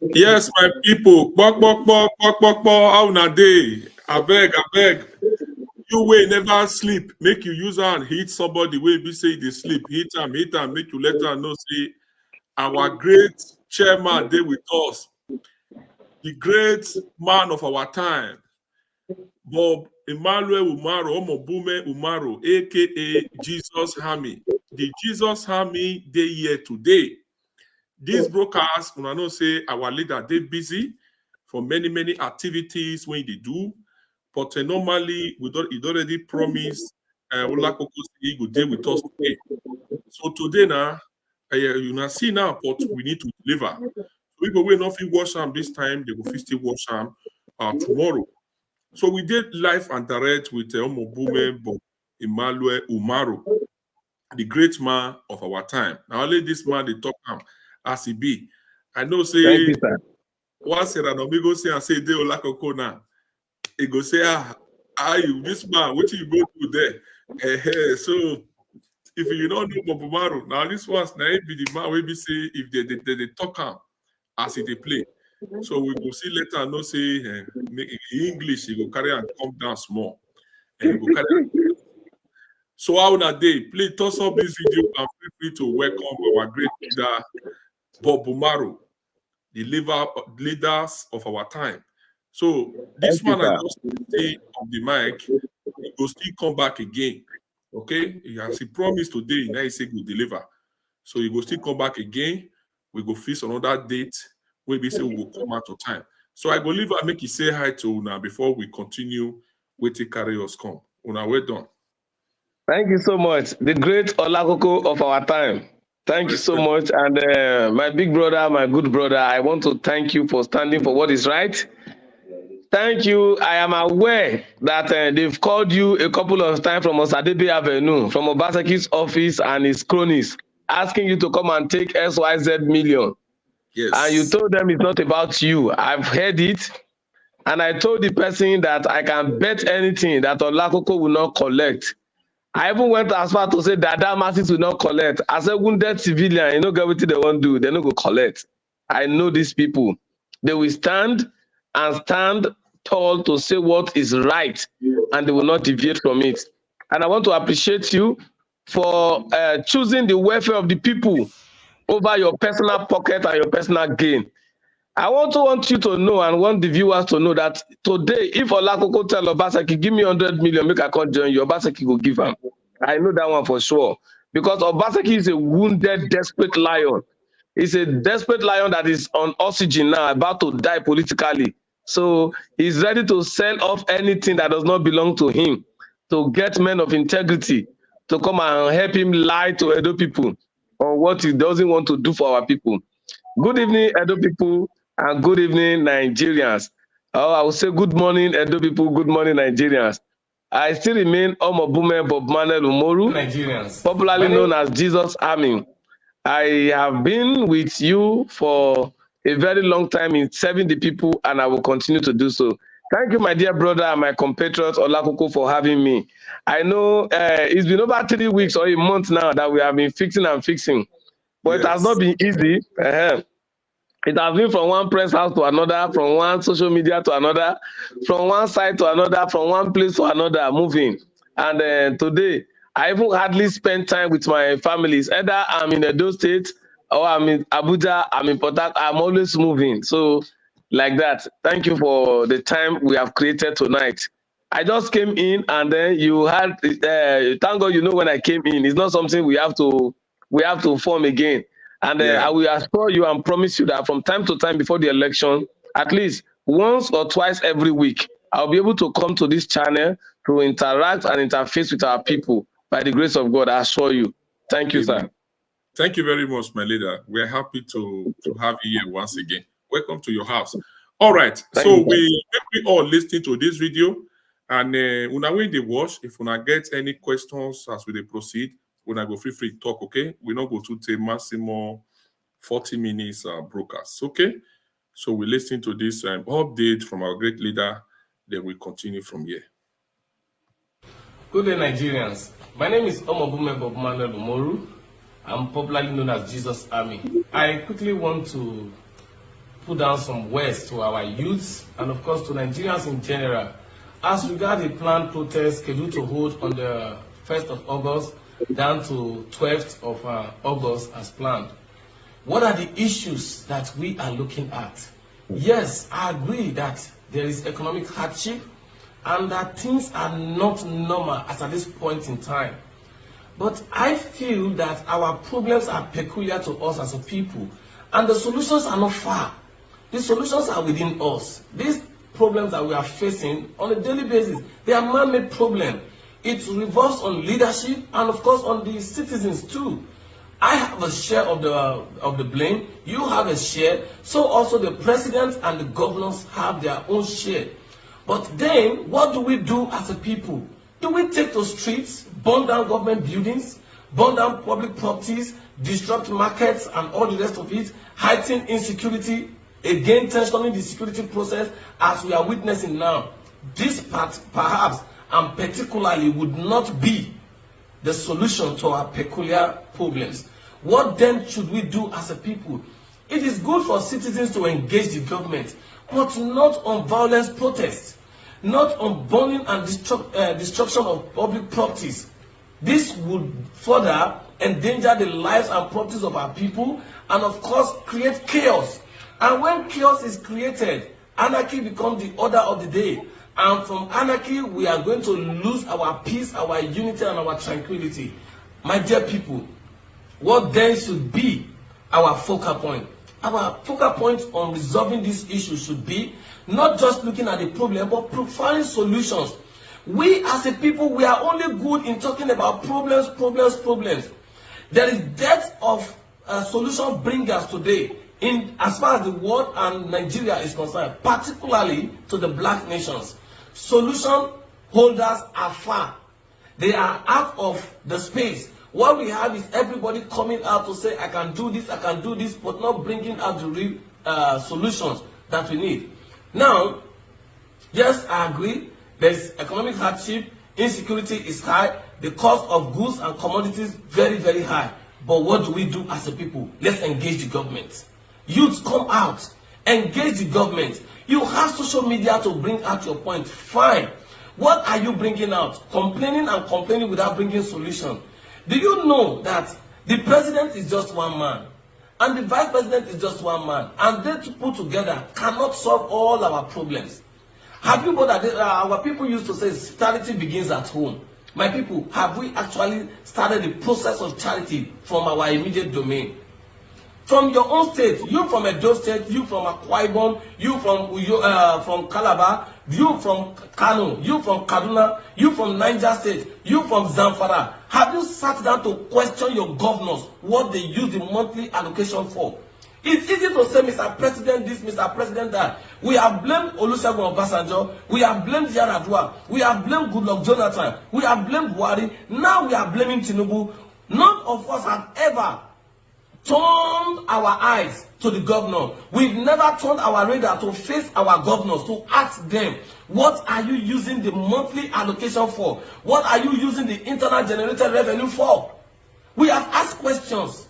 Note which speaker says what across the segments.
Speaker 1: Yes, my people. Bok, how na day? Abeg, abeg. You wey never sleep, make you use am hit somebody wey be say dey sleep. Hit am, make you let am know say our great chairman dey with us, the great man of our time, Bob Emmanuel Umaru, Omobume Umaru, aka Jesus Army. The Jesus Army dey here today. This broadcast, una know say our leader dey busy for many activities wey dey do, but normally he already promised Olakoko he go dey with us today. So today now, una see now, but we need to deliver. So people wey no fit watch am this time, they go fit still watch am tomorrow. So we did live and direct with Omobume Bob Emmanuel Umaru, the great man of our time. Now only this man they talk am as he be. I know
Speaker 2: Thank
Speaker 1: say
Speaker 2: you, sir.
Speaker 1: once Ranomi go say and say dey Olakoko now, he go say how you this man what you go do there. So if you don't know Bob Umaru, now this one's now be the man wey be say if they talk am as he dey play. So we go see later know say make English he go carry and come down small. And he go carry So how na day? Please toss up this video and feel free to welcome our great leader, Bob Umaru, the leaders of our time. So this
Speaker 2: Thank you,
Speaker 1: one I
Speaker 2: sir.
Speaker 1: just stay on the mic, he go still come back again. Okay? As he promised today, now he say he will deliver. So he go still come back again. We go fix another date where we say we will come out of time. So I go leave and make you say hi to Una before we continue waiting carry us come. Una, well done.
Speaker 2: Thank you so much. The great Olakoko of our time. Thank you so
Speaker 1: Respect.
Speaker 2: much. And my big brother, my good brother, I want to thank you for standing for what is right. Thank you. I am aware that they've called you a couple of times from Osadebe Avenue, from Obaseki's office and his cronies, asking you to come and take SYZ million. And you
Speaker 1: Yes.
Speaker 2: told them it's not about you. I've heard it. And I told the person that I can bet anything that Olakoko will not collect. I even went as far to say that masses will not collect. As a wounded civilian, you know, get what they won't do. They don't go collect. I know these people. They will stand and stand tall to say what is right, and they will not deviate from it. And I want to appreciate you for choosing the welfare of the people over your personal pocket and your personal gain. I also want you to know and want the viewers to know that today, if Olakoko tell Obaseki, give me 100 million, make I come join you, Obaseki will give him. I know that one for sure. Because Obaseki is a wounded, desperate lion. He's a desperate lion that is on oxygen now, about to die politically. So he's ready to sell off anything that does not belong to him to get men of integrity to come and help him lie to Edo people on what he doesn't want to do for our people. Good evening, Edo people, and good evening, Nigerians. Oh, I will say good morning, Edo people, good morning, Nigerians. I still remain Omobume Bob Manuel Umoru, Nigerians, popularly known as Jesus Army. I have been with you for a very long time in serving the people, and I will continue to do so. Thank you, my dear brother and my compatriot Olakoko, for having me. I know it's been over 3 weeks or a month now that we have been fixing and fixing, but it has not been easy. It has been from one press house to another, from one social media to another, from one site to another, from one place to another, moving. And today, I even hardly spend time with my families. Either I'm in Edo State or I'm in Abuja, I'm in Port Harcourt, I'm always moving. So, like that. Thank you for the time we have created tonight. I just came in, and then you had. Thank God, you know when I came in, it's not something we have to form again. And
Speaker 1: Yeah.
Speaker 2: I will assure you and promise you that from time to time before the election, at least once or twice every week, I'll be able to come to this channel to interact and interface with our people. By the grace of God, I assure you. Thank you,
Speaker 1: Amen.
Speaker 2: sir.
Speaker 1: Thank you very much, my leader. We're happy to have you here once again. Welcome to your house. All right.
Speaker 2: Thank
Speaker 1: So
Speaker 2: you,
Speaker 1: we all listening to this video, and una when they watch, if una get any questions as we dey proceed, una go feel free to talk. Okay, we not go to take maximum 40 minutes broadcast. Okay, so we listen to this update from our great leader. Then we continue from here.
Speaker 2: Good day, Nigerians. My name is Omobume Bob Manuel Umoru. I'm popularly known as Jesus Army. I quickly want to put down some words to our youths and of course to Nigerians in general as regards the planned protest scheduled to hold on the 1st of August down to 12th of August as planned. What are the issues that we are looking at? Yes, I agree that there is economic hardship and that things are not normal as at this point in time. But I feel that our problems are peculiar to us as a people, and the solutions are not far. The solutions are within us. These problems that we are facing on a daily basis, they are man-made problems. It revolves on leadership and of course on the citizens too. I have a share of the blame, you have a share, so also the president and the governors have their own share. But then, what do we do as a people? Do we take to streets, burn down government buildings, burn down public properties, disrupt markets and all the rest of it, heighten insecurity, again tensioning the security process as we are witnessing now? This part, perhaps and particularly, would not be the solution to our peculiar problems. What then should we do as a people? It is good for citizens to engage the government, but not on violence protests, not on burning and destruction of public properties. This would further endanger the lives and properties of our people and of course create chaos. And when chaos is created, anarchy becomes the order of the day. And from anarchy, we are going to lose our peace, our unity, and our tranquility. My dear people, what then should be our focal point? Our focal point on resolving this issue should be not just looking at the problem, but providing solutions. We as a people, we are only good in talking about problems. There is depth of solution bringers today in as far as the world and Nigeria is concerned, particularly to the black nations. Solution holders are far. They are out of the space. What we have is everybody coming out to say, I can do this, but not bringing out the real solutions that we need. Now, yes, I agree, there's economic hardship, insecurity is high, the cost of goods and commodities very, very high. But what do we do as a people? Let's engage the government. Youths, come out, engage the government. You have social media to bring out your point. Fine. What are you bringing out? Complaining and complaining without bringing solution. Do you know that the president is just one man and the vice president is just one man, and they to put together cannot solve all our problems? Have you bothered? Our people used to say charity begins at home. My people, have we actually started the process of charity from our immediate domain? From your own state, you from Edo State, you from Akwa Ibom, you from Calabar, you from Kano, you from Kaduna, you from Niger State, you from Zamfara. Have you sat down to question your governors what they use the monthly allocation for? It's easy to say, Mr. President this, Mr. President that. We have blamed Olusegun Obasanjo, we have blamed Yar'Adua, we have blamed Goodluck Jonathan, we have blamed Buhari, now we are blaming Tinubu. None of us have ever turned our eyes to the governor. We've never turned our radar to face our governors, to ask them, what are you using the monthly allocation for? What are you using the internal generated revenue for? We have asked questions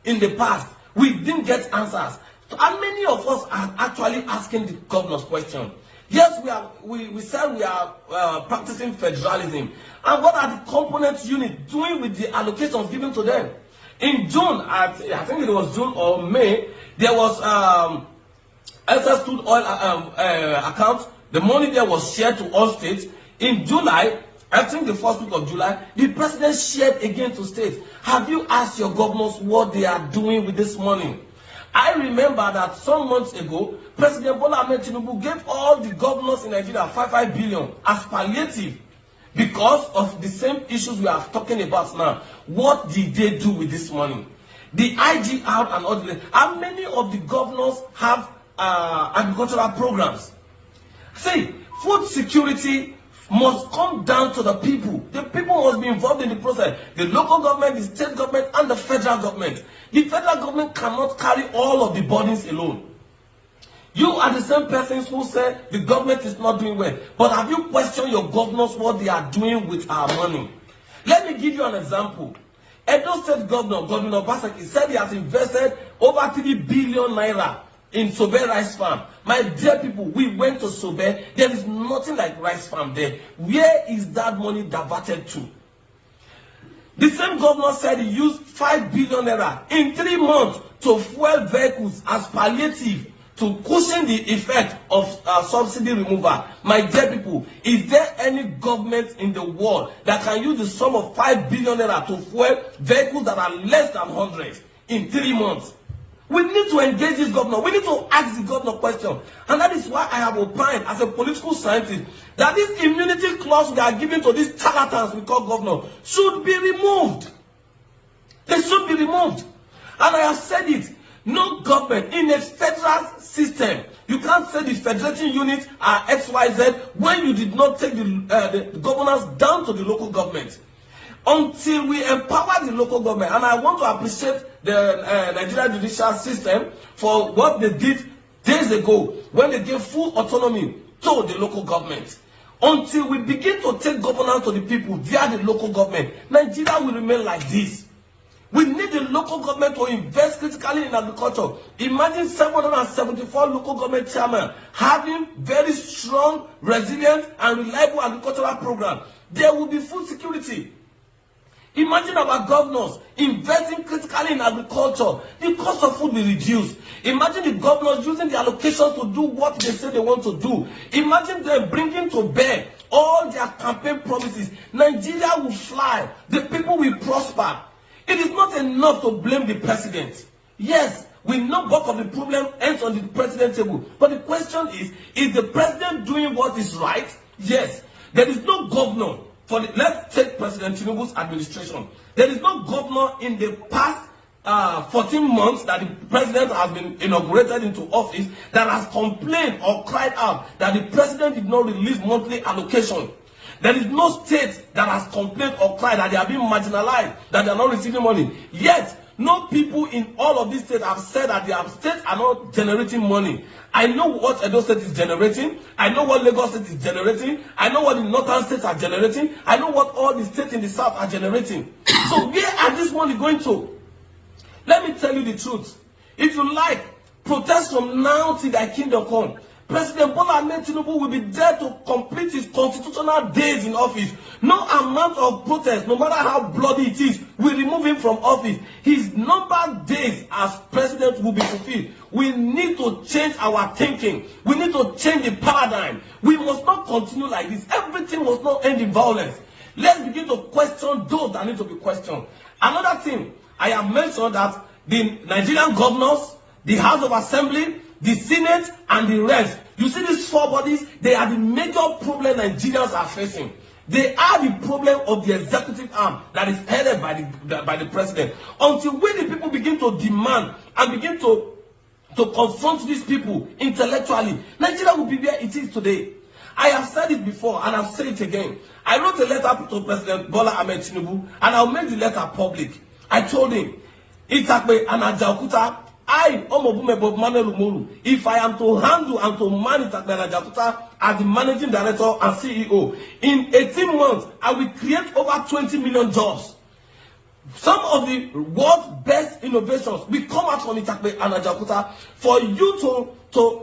Speaker 2: in the past. We didn't get answers. How many of us are actually asking the governor's question? Yes, we said we are practicing federalism. And what are the component units doing with the allocations given to them? In June, I think it was June or May, there was excess crude oil account. The money there was shared to all states. In July, I think the first week of July, the president shared again to states. Have you asked your governors what they are doing with this money? I remember that some months ago, President Bola Ahmed Tinubu gave all the governors in Nigeria 5 billion as palliative. Because of the same issues we are talking about now. What did they do with this money? The IGR and all the rest. How many of the governors have agricultural programs? See, food security must come down to the people. The people must be involved in the process. The local government, the state government, and the federal government. The federal government cannot carry all of the burdens alone. You are the same persons who said the government is not doing well. But have you questioned your governors what they are doing with our money? Let me give you an example. Edo State Governor Obaseki said he has invested over 3 billion naira
Speaker 3: in Sobe rice farm. My dear people, we went to Sobe. There is nothing like rice farm there. Where is that money diverted to? The same governor said he used 5 billion naira in 3 months to fuel vehicles as palliative to cushion the effect of subsidy removal. My dear people, is there any government in the world that can use the sum of 5 billion naira to fuel vehicles that are less than 100 in 3 months? We need to engage this governor. We need to ask the governor question. And that is why I have opined as a political scientist that this immunity clause we are giving to these charlatans we call governor should be removed. They should be removed. And I have said it. No government in a federal system, you can't say the federating units are XYZ when you did not take the governors down to the local government. Until we empower the local government, and I want to appreciate the Nigerian judicial system for what they did days ago when they gave full autonomy to the local government. Until we begin to take governance to the people via the local government, Nigeria will remain like this. We need the local government to invest critically in agriculture. Imagine 774 local government chairmen having very strong, resilient, and reliable agricultural program. There will be food security. Imagine our governors investing critically in agriculture. The cost of food will reduce. Imagine the governors using the allocations to do what they say they want to do. Imagine them bringing to bear all their campaign promises. Nigeria will fly. The people will prosper. It is not enough to blame the president. Yes, we know bulk of the problem ends on the president table. But the question is the president doing what is right? Yes. There is no governor. Let's take President Tinubu's administration. There is no governor in the past 14 months that the president has been inaugurated into office that has complained or cried out that the president did not release monthly allocation. There is no state that has complained or cried that they are being marginalized, that they are not receiving money. Yet, no people in all of these states have said that their states are not generating money. I know what Edo State is generating. I know what Lagos State is generating. I know what the northern states are generating. I know what all the states in the south are generating. So where are this money going to? Let me tell you the truth. If you like, protest from now till thy kingdom come. President Bola Ahmed Tinubu will be there to complete his constitutional days in office. No amount of protest, no matter how bloody it is, will remove him from office. His numbered days as president will be fulfilled. We need to change our thinking. We need to change the paradigm. We must not continue like this. Everything must not end in violence. Let's begin to question those that need to be questioned. Another thing, I have mentioned that the Nigerian governors, the House of Assembly, the Senate, and the rest. You see these 4 bodies, they are the major problem Nigerians are facing. They are the problem of the executive arm that is headed by the president. Until we the people begin to demand and begin to confront these people intellectually, Nigeria will be where it is today. I have said it before and I'll say it again. I wrote a letter to President Bola Ahmed Tinubu and I'll make the letter public. I told him, Itakbe and Ajaokuta, I, Umoru, if I am to handle and to manage Jakarta as the managing director and CEO, in 18 months, I will create over 20 million jobs. Some of the world's best innovations will come out from Itakbe and Jakarta. For you to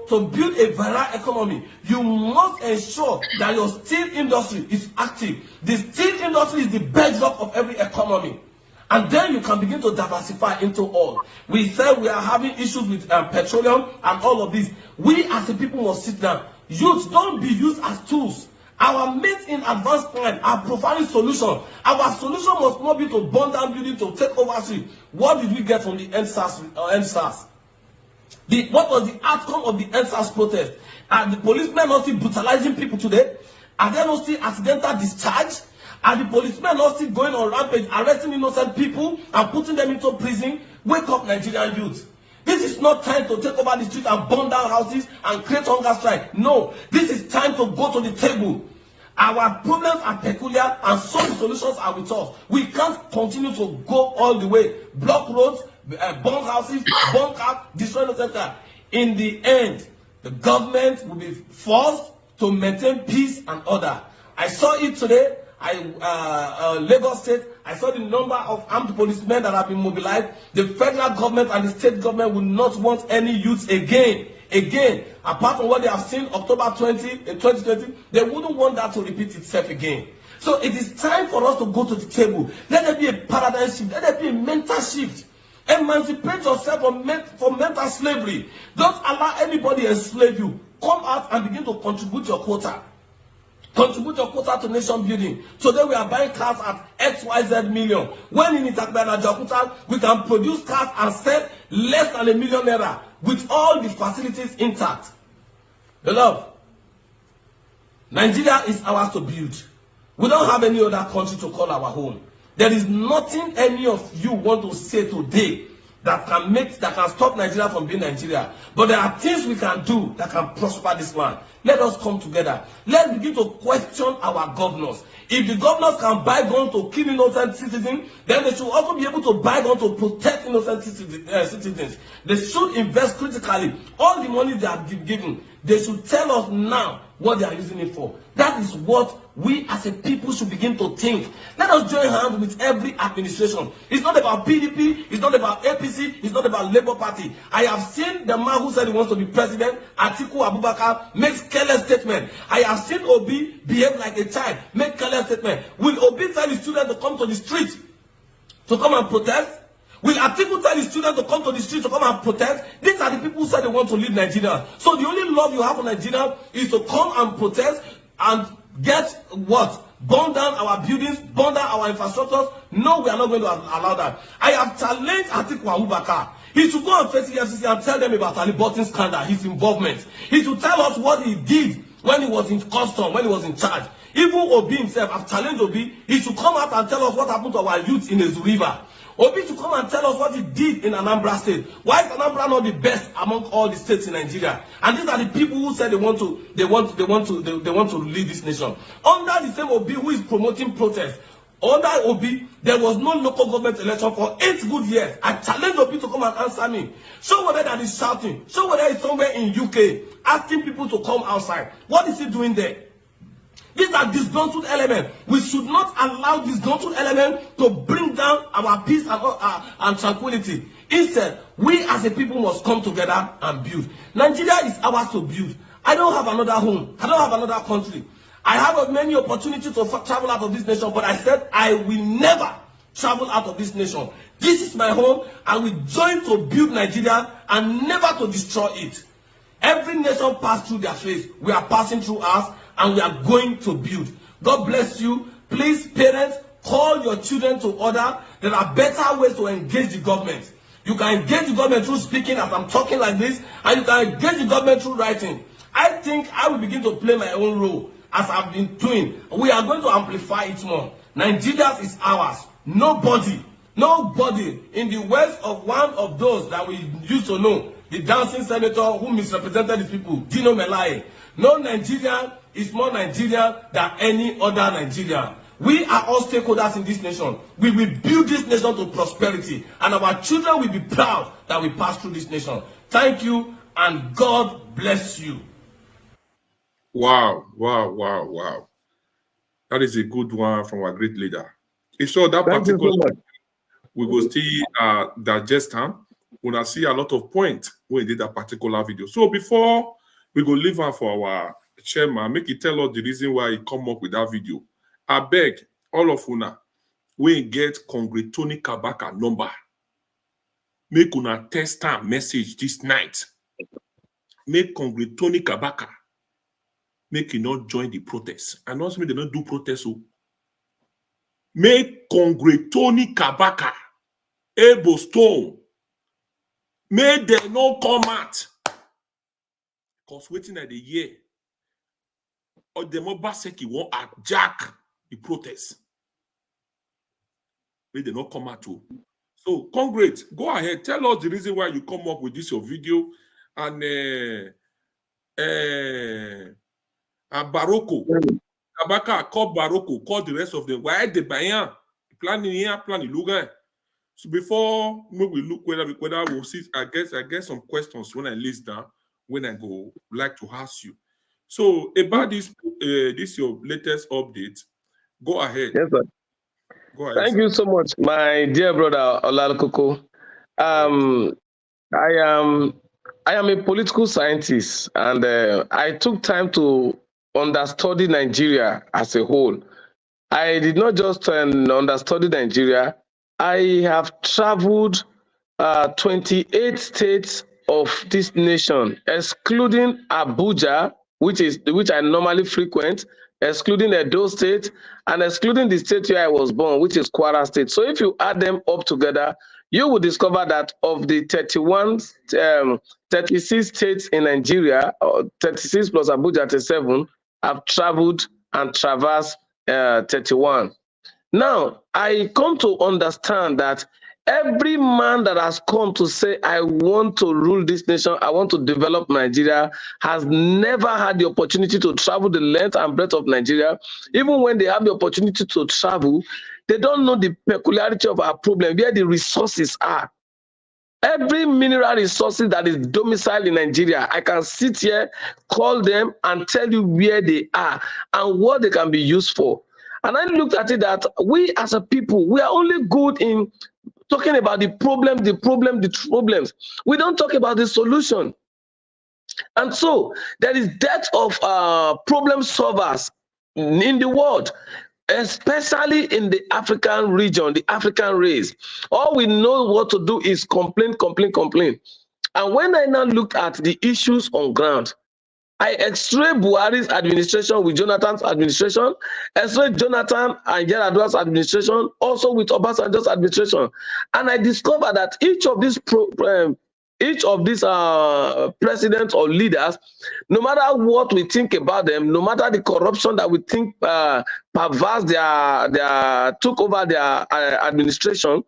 Speaker 3: build a viral economy, you must ensure that your steel industry is active. The steel industry is the bedrock of every economy. And then you can begin to diversify into all. We said we are having issues with petroleum and all of this. We as a people must sit down. Youth, don't be used as tools. Our mates in advanced plan are providing solutions. Our solution must not be to burn down buildings to take over street. What did we get from the NSAS? What was the outcome of the NSAS protest? Are the policemen not still brutalizing people today? Are there not still accidental discharge? Are the policemen not still going on rampage, arresting innocent people and putting them into prison? Wake up, Nigerian youth. This is not time to take over the street and burn down houses and create hunger strike. No, this is time to go to the table. Our problems are peculiar and some solutions are with us. We can't continue to go all the way. Block roads, burn houses, burn cars, destroy etc. In the end, the government will be forced to maintain peace and order. I saw it today. Lagos State, I saw the number of armed policemen that have been mobilized. The federal government and the state government will not want any youths again. Again, apart from what they have seen October 2020, they wouldn't want that to repeat itself again. So it is time for us to go to the table. Let there be a paradigm shift. Let there be a mental shift. Emancipate yourself from mental slavery. Don't allow anybody enslave you. Come out and begin to contribute your quota. Contribute your quota to nation building. Today we are buying cars at XYZ million. When in Itakbana Jakuta, we can produce cars and sell less than $1 million with all the facilities intact. Beloved, Nigeria is ours to build. We don't have any other country to call our home. There is nothing any of you want to say today that can stop Nigeria from being Nigeria. But there are things we can do that can prosper this land. Let us come together. Let's begin to question our governors. If the governors can buy guns to kill innocent citizens, then they should also be able to buy guns to protect innocent citizens. They should invest critically. All the money they have given, they should tell us now what they are using it for. That is what we as a people should begin to think. Let us join hands with every administration. It's not about PDP, it's not about APC, it's not about Labour Party. I have seen the man who said he wants to be president, Atiku Abubakar, makes careless statement. I have seen Obi behave like a child, make careless statement. Will Obi tell his students to come to the street to come and protest? Will Atiku tell his students to come to the street to come and protest? These are the people who said they want to lead Nigeria. So the only love you have for Nigeria is to come and protest and get what? Burn down our buildings, burn down our infrastructures. No, we are not going to allow that. I have challenged Atiku Abubakar. He should go and face the FCC and tell them about Ali Burton's scandal, his involvement. He should tell us what he did when he was in custom, when he was in charge. Even Obi himself, I've challenged Obi, he should come out and tell us what happened to our youth in Ezu River. Obi should come and tell us what he did in Anambra State. Why is Anambra not the best among all the states in Nigeria? And these are the people who said they want to lead this nation. Under the same Obi who is promoting protest, under Obi, there was no local government election for 8 good years. I challenge Obi to come and answer me. Show whether that is shouting. Show whether it's somewhere in UK asking people to come outside. What is he doing there? These are disgruntled elements. We should not allow disgruntled elements to bring down our peace and tranquility. Instead, we as a people must come together and build. Nigeria is ours to build. I don't have another home. I don't have another country. I have many opportunities to travel out of this nation, but I said I will never travel out of this nation. This is my home, and we join to build Nigeria and never to destroy it. Every nation passed through their phase. We are passing through ours, and we are going to build. God bless you. Please, parents, call your children to order. There are better ways to engage the government. You can engage the government through speaking as I'm talking like this, and you can engage the government through writing. I think I will begin to play my own role as I've been doing. We are going to amplify it more. Nigeria is ours. Nobody in the words of one of those that we used to know, the dancing senator who misrepresented the people, Dino Melaye. No Nigerian is more Nigerian than any other Nigerian. We are all stakeholders in this nation. We will build this nation to prosperity, and our children will be proud that we passed through this nation. Thank you, and God bless you.
Speaker 1: Wow. That is a good one from our great leader. If so, that
Speaker 2: Thank you
Speaker 1: particular,
Speaker 2: so much.
Speaker 1: we will still digest them. When I see a lot of points when we did that particular video. So before we go leave her for our chairman, make it tell us the reason why he come up with that video. I beg all of una, we get Congre Tony Kabaka number. Make una test time message this night. Make Congre Tony Kabaka. Make he not join the protest. And also make they not do protest. So make Congre Tony Kabaka, Able Stone, may they not come out. Because waiting at the year, or the Mobaseki won't hijack the protest. May they not come out too. So, Congrats, go ahead. Tell us the reason why you come up with this your video. And Baroko. Kabaka called Baroko, called the rest of them. Why they buy planning here, planning Lugan. So before we look whether we'll see, I guess some questions when I list down, when I go like to ask you. So about this your latest update, go ahead.
Speaker 2: Yes, sir.
Speaker 1: Go ahead,
Speaker 2: Thank
Speaker 1: sir.
Speaker 2: you so much, my dear brother Olakoko. Um, I am a political scientist, and I took time to understudy Nigeria as a whole. I did not just understudy Nigeria. I have traveled 28 states of this nation, excluding Abuja, which I normally frequent, excluding Edo State, and excluding the state where I was born, which is Kwara State. So if you add them up together, you will discover that of the 36 states in Nigeria, 36 plus Abuja 37, I've traveled and traversed 31. Now, I come to understand that every man that has come to say, I want to rule this nation, I want to develop Nigeria, has never had the opportunity to travel the length and breadth of Nigeria. Even when they have the opportunity to travel, they don't know the peculiarity of our problem, where the resources are. Every mineral resources that is domiciled in Nigeria, I can sit here, call them, and tell you where they are and what they can be used for. And I looked at it that we as a people, we are only good in talking about the problems. We don't talk about the solution. And so there is dearth of problem solvers in the world, especially in the African region, the African race. All we know what to do is complain. And when I now look at the issues on ground, I x-ray Buhari's administration with Jonathan's administration, x-ray Jonathan and Yaradua's administration, also with Obasanjo's administration. And I discovered that each of these presidents or leaders, no matter what we think about them, no matter the corruption that we think perverse took over their administration,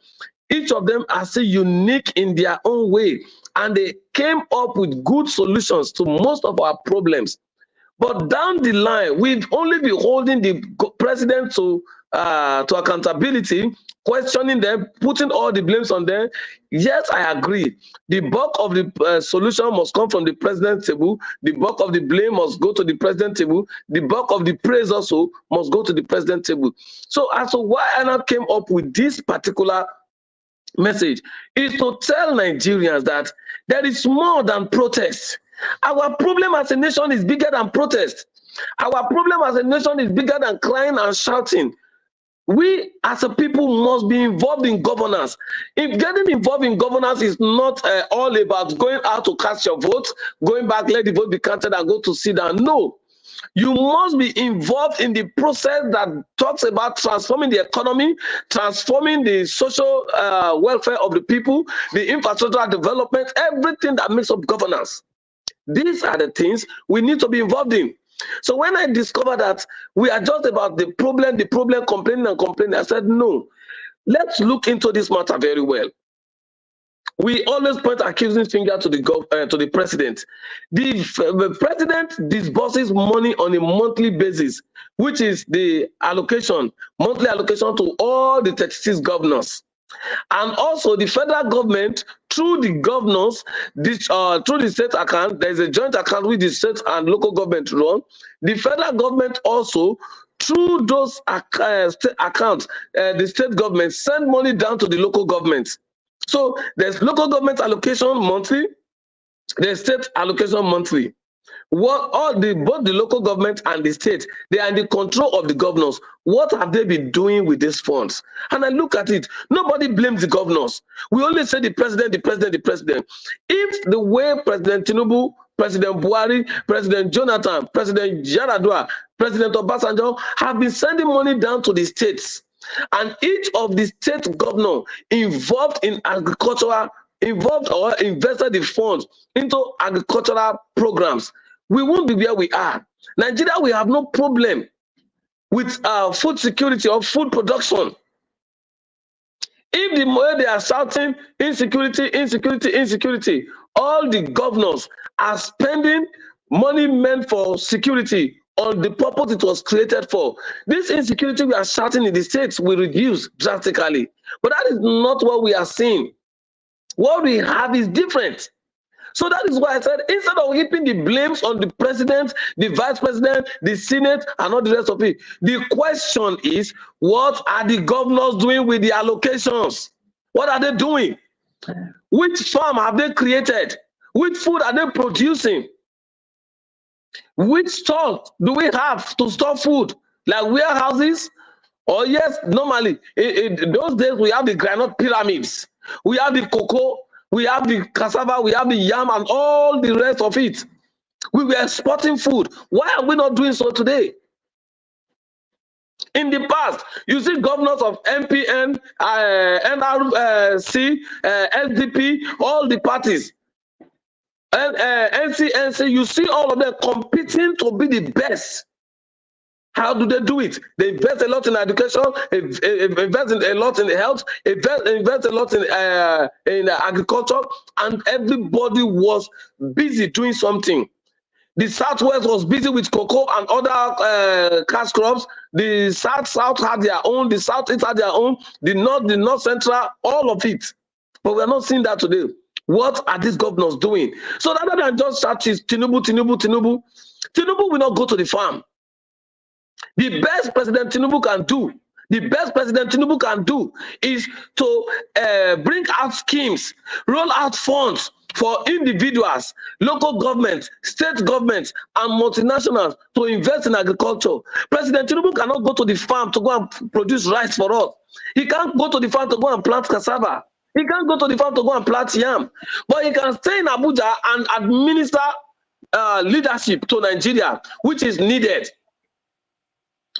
Speaker 2: each of them are still unique in their own way, and they came up with good solutions to most of our problems. But down the line, we've only been holding the president to accountability, questioning them, putting all the blames on them. Yes, I agree. The bulk of the solution must come from the president's table. The bulk of the blame must go to the president's table. The bulk of the praise also must go to the president's table. So as to why I now came up with this particular message is to tell Nigerians that there is more than protest. Our problem as a nation is bigger than protest. Our problem as a nation is bigger than crying and shouting. We as a people must be involved in governance. If getting involved in governance is not all about going out to cast your vote, going back, let the vote be counted and go to sit down. No. You must be involved in the process that talks about transforming the economy, transforming the social welfare of the people, the infrastructural development, everything that makes up governance. These are the things we need to be involved in. So when I discovered that we are just about the problem, complaining, I said, no, let's look into this matter very well. We always point accusing finger to the president. The president disburses money on a monthly basis, which is the monthly allocation to all the 36 governors. And also the federal government, through the governors, through the state account, there is a joint account with the state and local government run. The federal government also, through those state accounts, the state government send money down to the local governments. So there's local government allocation monthly, there's state allocation monthly. Both the local government and the state, they are in the control of the governors. What have they been doing with these funds? And I look at it, nobody blames the governors. We only say the president. If the way President Tinubu, President Buhari, President Jonathan, President Yaradua, President Obasanjo have been sending money down to the states, and each of the state governors involved in agricultural, or invested the funds into agricultural programs, we won't be where we are. Nigeria, we have no problem with food security or food production. If the way they are shouting insecurity, all the governors are spending money meant for security on the purpose it was created for. This insecurity we are shouting in the states will reduce drastically. But that is not what we are seeing. What we have is different. So that is why I said, instead of heaping the blames on the president, the vice president, the Senate, and all the rest of it, the question is, what are the governors doing with the allocations? What are they doing? Which farm have they created? Which food are they producing? Which stores do we have to store food? Like warehouses? Or yes, normally, in those days, we have the granite pyramids. We have the cocoa, we have the cassava, we have the yam, and all the rest of it. We were exporting food. Why are we not doing so today? In the past, you see governors of MPN, NRC, SDP, all the parties, and NCNC, you see all of them competing to be the best. How do they do it? They invest a lot in education, invest a lot in health, invest a lot in agriculture, and everybody was busy doing something. The Southwest was busy with cocoa and other cash crops. The South had their own, the Southeast had their own, the North Central, all of it. But we're not seeing that today. What are these governors doing? So rather than just shout Tinubu will not go to the farm. The best President Tinubu can do, is to bring out schemes, roll out funds for individuals, local governments, state governments, and multinationals to invest in agriculture. President Tinubu cannot go to the farm to go and produce rice for us. He can't go to the farm to go and plant cassava. He can't go to the farm to go and plant yam. But he can stay in Abuja and administer leadership to Nigeria, which is needed.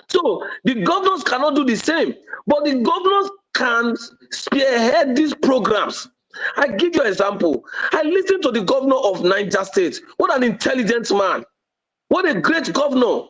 Speaker 2: So the governors cannot do the same, but the governors can spearhead these programs. I give you an example. I listened to the governor of Niger State. What an intelligent man. What a great governor.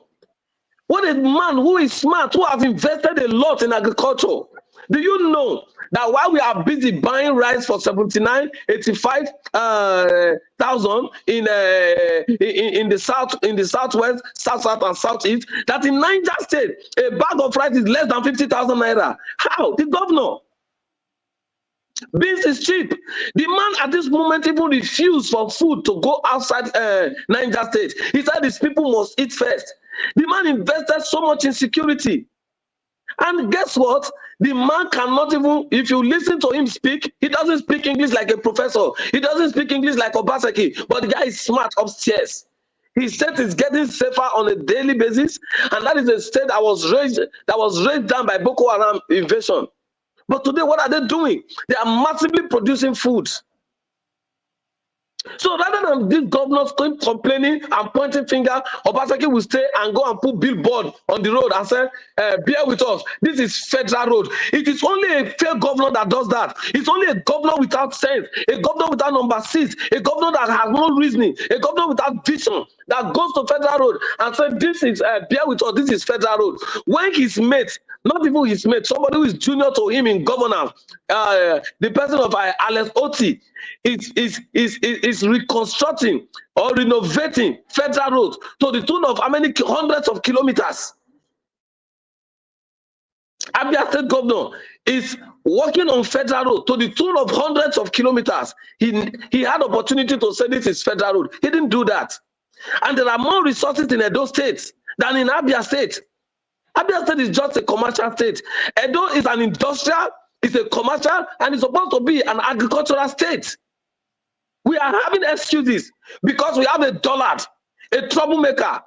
Speaker 2: What a man who is smart, who has invested a lot in agriculture. Do you know that while we are busy buying rice for 85,000 in the south, in the southwest, south and southeast, that in Niger State a bag of rice is less than 50,000 naira? How? The governor. Beans is cheap. The man at this moment even refused for food to go outside Niger State. He said these people must eat first. The man invested so much in security. And guess what? The man cannot even, if you listen to him speak, he doesn't speak English like a professor. He doesn't speak English like Obaseki, but the guy is smart upstairs. His state is getting safer on a daily basis, and that is a state that was raised down by Boko Haram invasion. But today, what are they doing? They are massively producing foods. So rather than these governors complaining and pointing finger, Obaseki will stay and go and put billboard on the road and say, bear with us, this is federal road. It is only a fair governor that does that. It's only a governor without sense, a governor without number 6, a governor that has no reasoning, a governor without vision that goes to federal road and says, this is, bear with us, this is federal road. When his mate, not even his mate, somebody who is junior to him in governance, the person of Alex Oti, is reconstructing or renovating federal roads to the tune of how many hundreds of kilometers. Abia State governor is working on federal road to the tune of hundreds of kilometers. He had opportunity to say this is federal road. He didn't do that. And there are more resources in Edo State than in Abia State. Abia State is just a commercial state. Edo is an industrial, it's a commercial, and it's supposed to be an agricultural state. We are having excuses because we have a dullard, a troublemaker,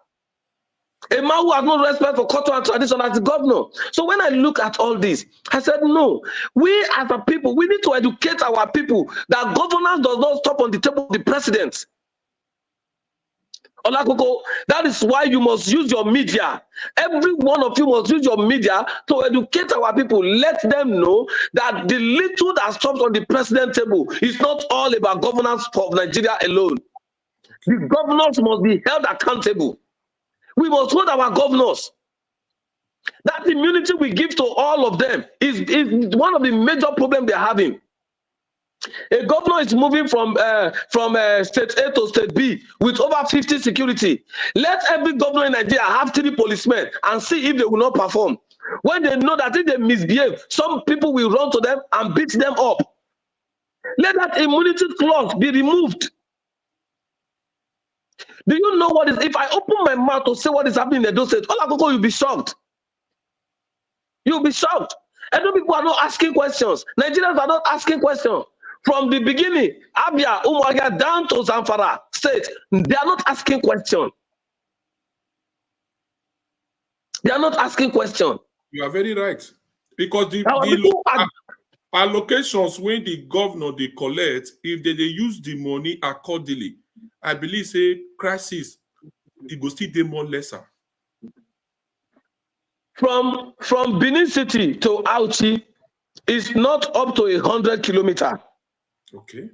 Speaker 2: a man who has no respect for culture and tradition as the governor. So when I look at all this, I said, no, we as a people, we need to educate our people that governance does not stop on the table of the president. Olakoko, that is why you must use your media. Every one of you must use your media to educate our people. Let them know that the little that stops on the president table is not all about governance of Nigeria alone. The governors must be held accountable. We must hold our governors. That immunity we give to all of them is one of the major problems they're having. A governor is moving from state A to state B with over 50 security. Let every governor in Nigeria have 3 policemen and see if they will not perform. When they know that if they misbehave, some people will run to them and beat them up. Let that immunity clause be removed. Do you know what is? If I open my mouth to say what is happening in Edo State, Olakoko, you'll be shocked. You'll be shocked. Edo people are not asking questions. Nigerians are not asking questions. From the beginning, Abia, Umoru, down to Zamfara State, they are not asking questions. They are not asking questions.
Speaker 1: You are very right. Because the allocations when the governor they collect, if they use the money accordingly, I believe say crisis, it go still be more lesser.
Speaker 2: From Benin City to Auchi is not up to 100 kilometers.
Speaker 1: Okay.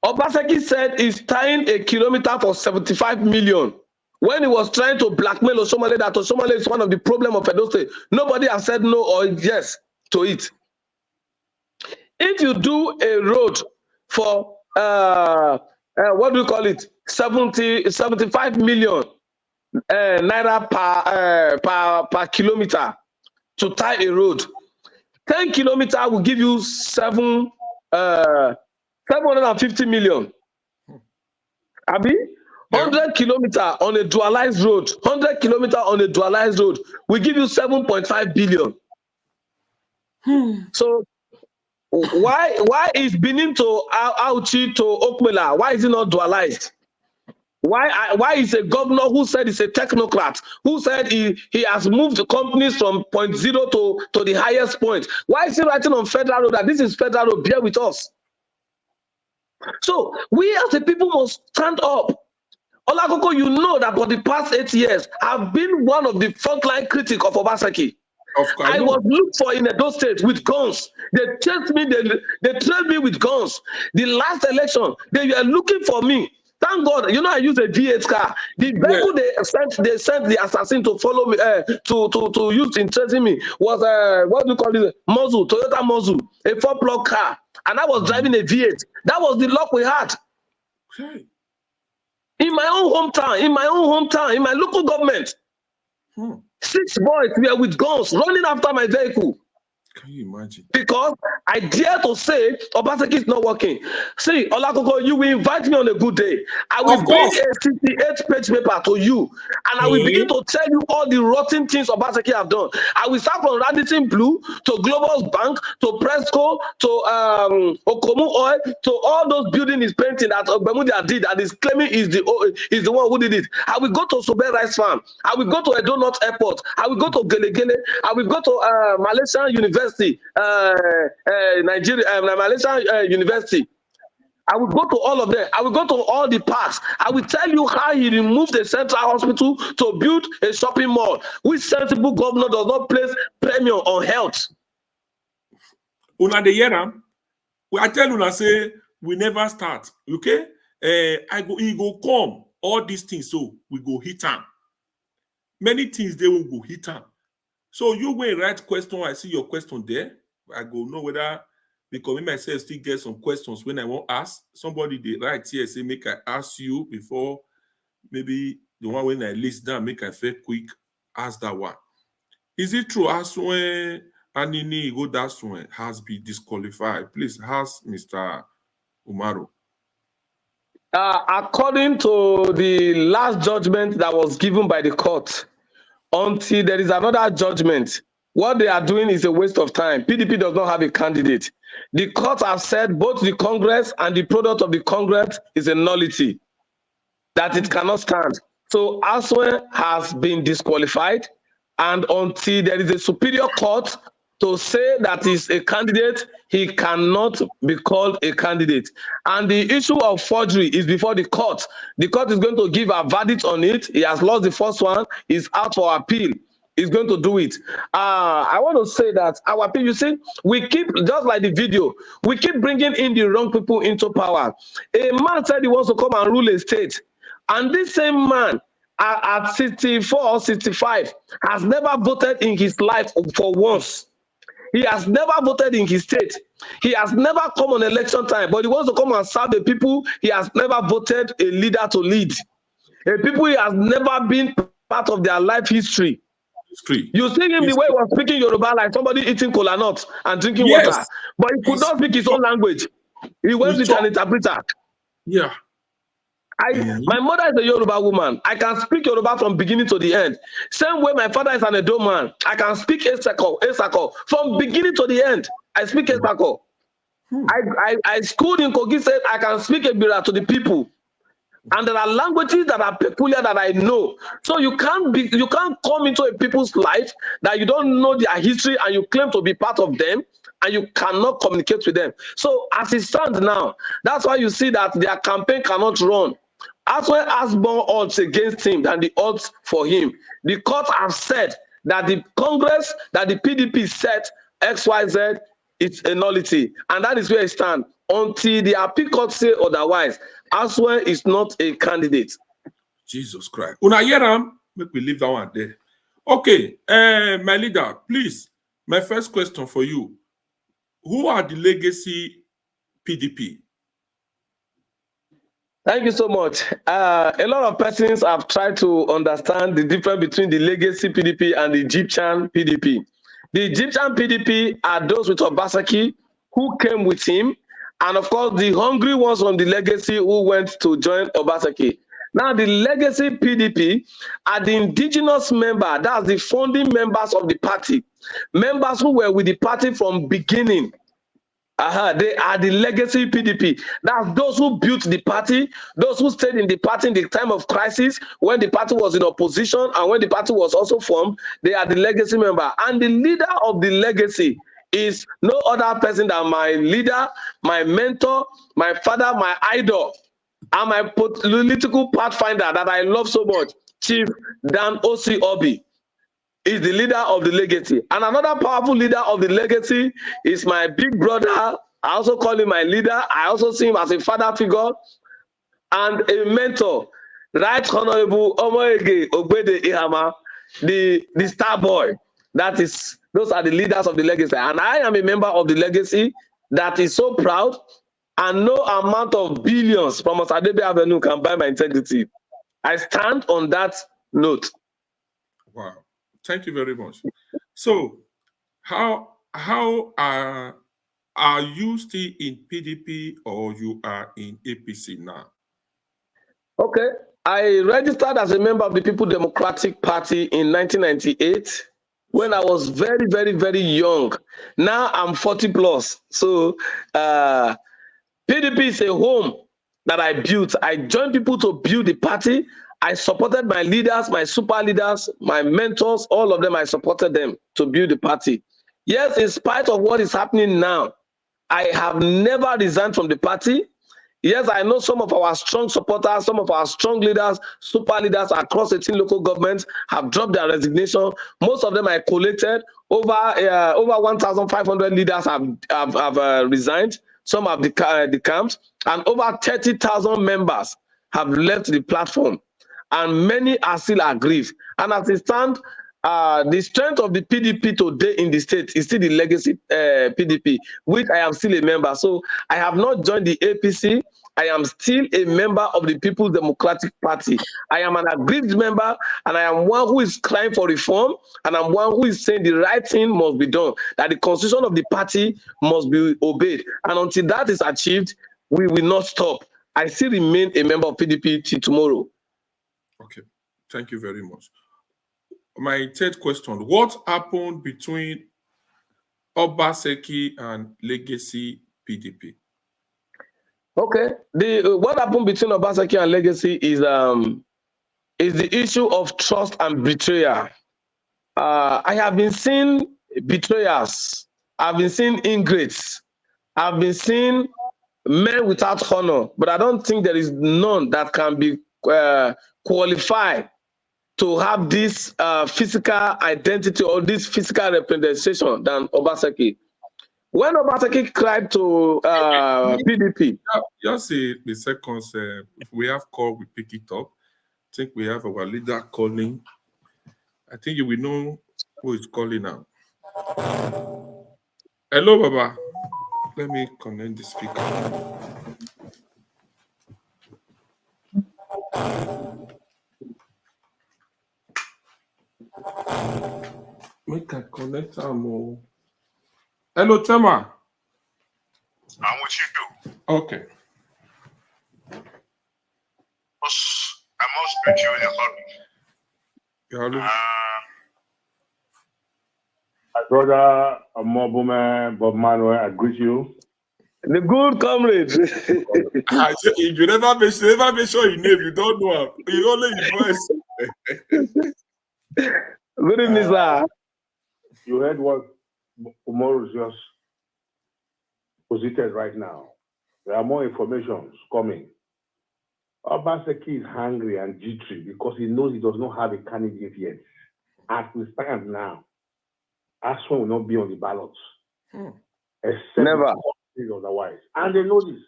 Speaker 2: Obaseki said he's tying a kilometer for 75 million. When he was trying to blackmail Osomole that Osomole is one of the problems of Edo State, nobody has said no or yes to it. If you do a road for what do you call it? 75 million naira per kilometer to tie a road. 10 kilometers will give you 750 million. Abi? 100 kilometers on a dualized road, 100 kilometers on a dualized road will give you 7.5 billion. So why is Benin to Auchi to Okmela? Why is it not dualized? Why is a governor who said he's a technocrat, who said he has moved the companies from 0 to the highest point? Why is he writing on federal road that this is federal road? Bear with us. So we as a people must stand up. Olakoko, you know that for the past 8 years, I've been one of the frontline critics of Obaseki. I was looked for in Edo State with guns. They chased me, they trailed me with guns. The last election, they were looking for me. Thank God, you know, I used a V8 car. The vehicle they sent the assassin to follow me, to use in chasing me was what do you call it? Mozu, Toyota Mozu, a 4-plug car. And I was driving a V8. That was the luck we had.
Speaker 1: Okay.
Speaker 2: In my own hometown, in my local government, 6 boys were with guns running after my vehicle.
Speaker 1: Can you imagine?
Speaker 2: Because I dare to say Obaseki is not working. See, Olakoko, you will invite me on a good day. I will bring a 68-page paper to you, and I will begin to tell you all the rotten things Obaseki have done. I will start from Radisson Blue to Global Bank to Presco to Okomu Oil to all those buildings he's painting that Bermuda did and is claiming is the one who did it. I will go to Sobe Rice Farm. I will go to Edo North Airport. I will go to Gelegele. I will go to Malaysian University. Nigeria, Malaysian University. I will go to all of them. I will go to all the parks. I will tell you how he removed the central hospital to build a shopping mall. Which sensible governor does not place premium on health?
Speaker 1: Una de yeram. I tell una say we never start. Okay, he go come all these things. So we go hit him. Many things they will go hit him. So you will write question. I see your question there. I go know whether because me myself still get some questions when I want to ask somebody. They write here say make I ask you before maybe the one when I list down make I feel quick ask that one. Is it true as when Anini go that one has been disqualified? Please ask Mr. Umoru.
Speaker 2: According to the last judgment that was given by the court. Until there is another judgment, what they are doing is a waste of time. PDP does not have a candidate. The court has said both the Congress and the product of the Congress is a nullity, that it cannot stand. So Aswen has been disqualified, and until there is a superior court to say that he's a candidate, he cannot be called a candidate. And the issue of forgery is before the court. The court is going to give a verdict on it. He has lost the first one. He's out for appeal. He's going to do it. I want to say that our people, you see, we keep, just like the video, we keep bringing in the wrong people into power. A man said he wants to come and rule a state. And this same man, at 64 or 65, has never voted in his life for once. He has never voted in his state. He has never come on election time, but he wants to come and serve the people. He has never voted a leader to lead. A people he has never been part of their life history. You see him the way he was speaking Yoruba like somebody eating kola nuts and drinking water, but he could not speak his own language. He went with an interpreter.
Speaker 1: Yeah.
Speaker 2: My mother is a Yoruba woman. I can speak Yoruba from beginning to the end. Same way my father is an Edo man. I can speak Esako from beginning to the end. I speak Esako. I schooled in Kogi State. I can speak Ebira to the people. And there are languages that are peculiar that I know. So you can't come into a people's life that you don't know their history and you claim to be part of them and you cannot communicate with them. So as it stands now, that's why you see that their campaign cannot run. As well as more odds against him than the odds for him. The courts have said that the Congress, that the PDP set XYZ, it's a nullity. And that is where it stands. Until the appeal court say otherwise, Aswell is not a candidate.
Speaker 1: Jesus Christ. Una hear am? Make we leave that one there. Okay, my leader, please. My first question for you. Who are the Legacy PDP?
Speaker 2: Thank you so much. A lot of persons have tried to understand the difference between the Legacy PDP and the Egyptian PDP. The Egyptian PDP are those with Obaseki who came with him, and of course the hungry ones from the Legacy who went to join Obaseki. Now the Legacy PDP are the indigenous member, that's the founding members of the party, members who were with the party from beginning. They are the Legacy PDP. That's those who built the party, those who stayed in the party in the time of crisis, when the party was in opposition and when the party was also formed. They are the Legacy member. And the leader of the Legacy is no other person than my leader, my mentor, my father, my idol, and my political pathfinder that I love so much, Chief Dan O.C. Obi. Is the leader of the Legacy. And another powerful leader of the Legacy is my big brother. I also call him my leader. I also see him as a father figure and a mentor. Right Honorable Omoege Ogbede Ihama, the star boy. Those are the leaders of the Legacy. And I am a member of the Legacy that is so proud, and no amount of billions from Osadebe Avenue can buy my integrity. I stand on that note.
Speaker 1: Wow. Thank you very much. So, how are you still in PDP or you are in APC now?
Speaker 2: Okay, I registered as a member of the People Democratic Party in 1998 when I was very, very, very young. Now I'm 40 plus. So PDP is a home that I built. I joined people to build the party. I supported my leaders, my super leaders, my mentors, all of them, I supported them to build the party. Yes, in spite of what is happening now, I have never resigned from the party. Yes, I know some of our strong supporters, some of our strong leaders, super leaders across 18 local governments have dropped their resignation. Most of them I collated. Over 1,500 leaders have resigned. Some have decamped, and over 30,000 members have left the platform. And many are still aggrieved. And as it stands, the strength of the PDP today in the state is still the Legacy PDP, which I am still a member. So I have not joined the APC. I am still a member of the People's Democratic Party. I am an aggrieved member, and I am one who is crying for reform, and I'm one who is saying the right thing must be done, that the constitution of the party must be obeyed. And until that is achieved, we will not stop. I still remain a member of PDP till tomorrow.
Speaker 1: Okay, thank you very much. My third question, what happened between Obaseki and Legacy PDP?
Speaker 2: Okay, what happened between Obaseki and Legacy is the issue of trust and betrayal. I have been seeing betrayers, I've been seeing ingrates, I've been seeing men without honor, but I don't think there is none that can be qualified to have this physical identity or this physical representation than Obaseki. When Obaseki cried to PDP.
Speaker 1: Just the seconds, if we have call, we pick it up. I think we have our leader calling. I think you will know who is calling now. Hello, Baba. Let me connect the speaker. Make I connect them. Hello, Tema.
Speaker 4: I'm with you.
Speaker 1: Okay.
Speaker 4: must greet you in a hurry.
Speaker 5: My brother Umoru, Bob Manuel, I greet you.
Speaker 2: The good comrade.
Speaker 1: If you never make sure your name, you don't know him. You only his voice.
Speaker 2: Good evening, sir.
Speaker 5: You heard what Umoru just posited right now. There are more information coming. Obaseki is hungry and jittery because he knows he does not have a candidate yet. As we stand now, Ashwin will not be on the ballots. Except
Speaker 2: Never.
Speaker 5: Otherwise. And they know this.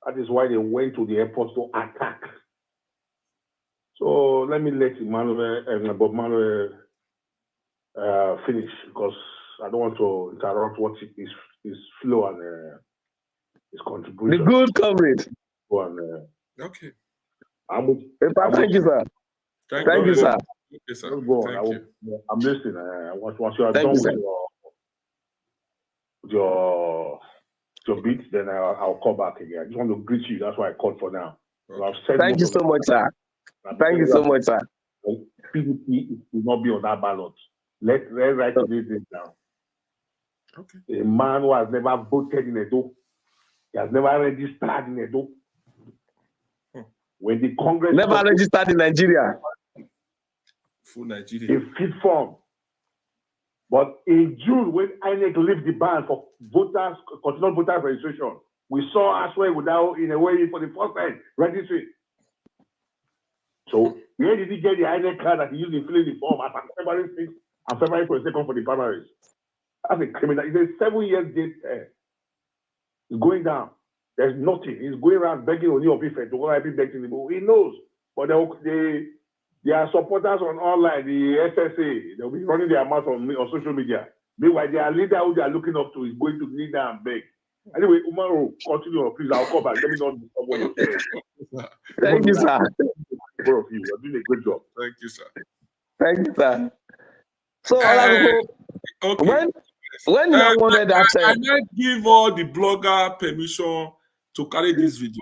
Speaker 5: That is why they went to the airport to attack. So let me let Bob Manuel finish because I don't want to interrupt what his flow and his contribution.
Speaker 2: The good comrade.
Speaker 1: Okay.
Speaker 2: Thank you, sir. Thank you, sir.
Speaker 1: Okay, sir.
Speaker 5: Thank you. I'm listening. Once you are done with your beat, then I'll call back again. I just want to greet you. That's why I called for now.
Speaker 1: Okay.
Speaker 5: So
Speaker 2: Thank you so much, sir. Thank you so much, sir.
Speaker 5: PDP will not be on that ballot. Let's write this down.
Speaker 1: Okay.
Speaker 5: A man who has never voted in Edo, he has never registered in Edo. When the Congress
Speaker 2: never registered in Nigeria.
Speaker 1: Full Nigeria.
Speaker 5: In fit form. But in June, when INEC lifted the ban for voters, continual voter registration, we saw Ashwin without, in a way, for the first time, registering. So where did he get the INEC card that he used to fill in the form at February 6th and February 22nd for the primaries? That's a criminal. It's a 7 years jail term. It's going down. There's nothing. He's going around begging on your people to go begging him. He knows. But their supporters on online, the SSA, they'll be running their mouth on social media. Meanwhile, their leader who they are looking up to is going to kneel down and beg. Anyway, Umoru, continue, please. I'll come back. Let me not disturb what you're saying.
Speaker 2: Thank you, sir.
Speaker 5: Both of you are doing a great job.
Speaker 1: Thank you, sir.
Speaker 2: Thank you, sir. So, Olakoko,
Speaker 1: okay.
Speaker 2: when you wanted that,
Speaker 1: I might give all the blogger permission to carry this video.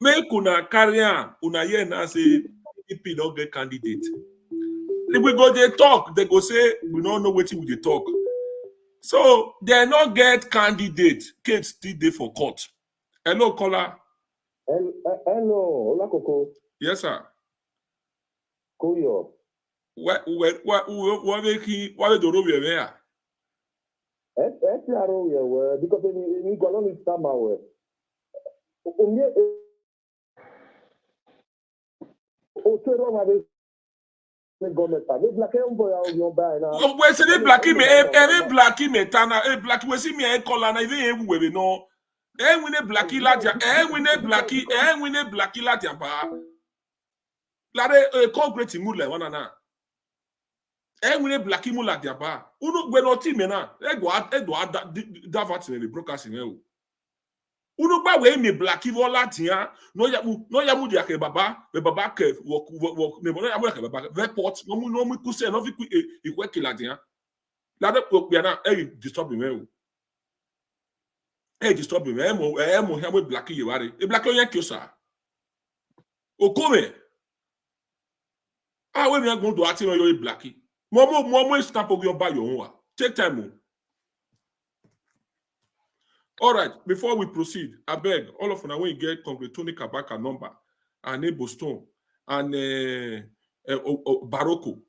Speaker 1: Make una carry on. Una hear now say PDP don't get candidate. If we go they talk, they go say we don't know what we they talk. So they not get candidate. Kate still there for court. Hello, caller.
Speaker 6: Hello, Olakoko.
Speaker 1: Yes, sir.
Speaker 6: Koyo.
Speaker 1: What making why do we there?
Speaker 6: Because we got on summer.
Speaker 1: We see the blacky me tana blacky we see me e call na even we no we ne blacky latia we ne blacky latia ba la de concrete mule wana na we ne blacky mule latia ba unu gbe no team na e do that in the broadcasting e o unu gba we me blacky vo latia no ya mu dia ke baba ke work me no ya mu ke baba report no mu ku se no fi ku e ku ke latia la de ko bia na disturb me o disturb me mo ya mo blacky ye ware e blacky yan ki o sa o come we me go do ati no yo e blacky mo stamp o your buy your own. Take time. All right, before we proceed, I beg all of you when you get Congress Tony Kabaka number and Boston and Baroko,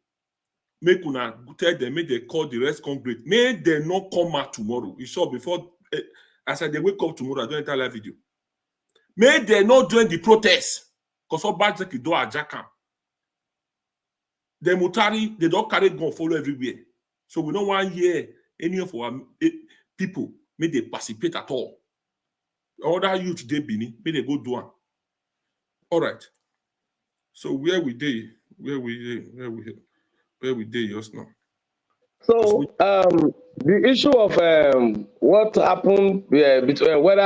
Speaker 1: make una tell them, make they call the rest Congress. May they not come out tomorrow. You saw before, as I they wake up tomorrow, I don't enter live video. May they not join the protest because all bad things do at Jackham. The Mutari, they don't carry gun follow everywhere. So we don't want to hear any of our people may they participate at all. Other youth they bini, may they go do one. All right. So where we dey just now.
Speaker 2: So the issue of what happened between what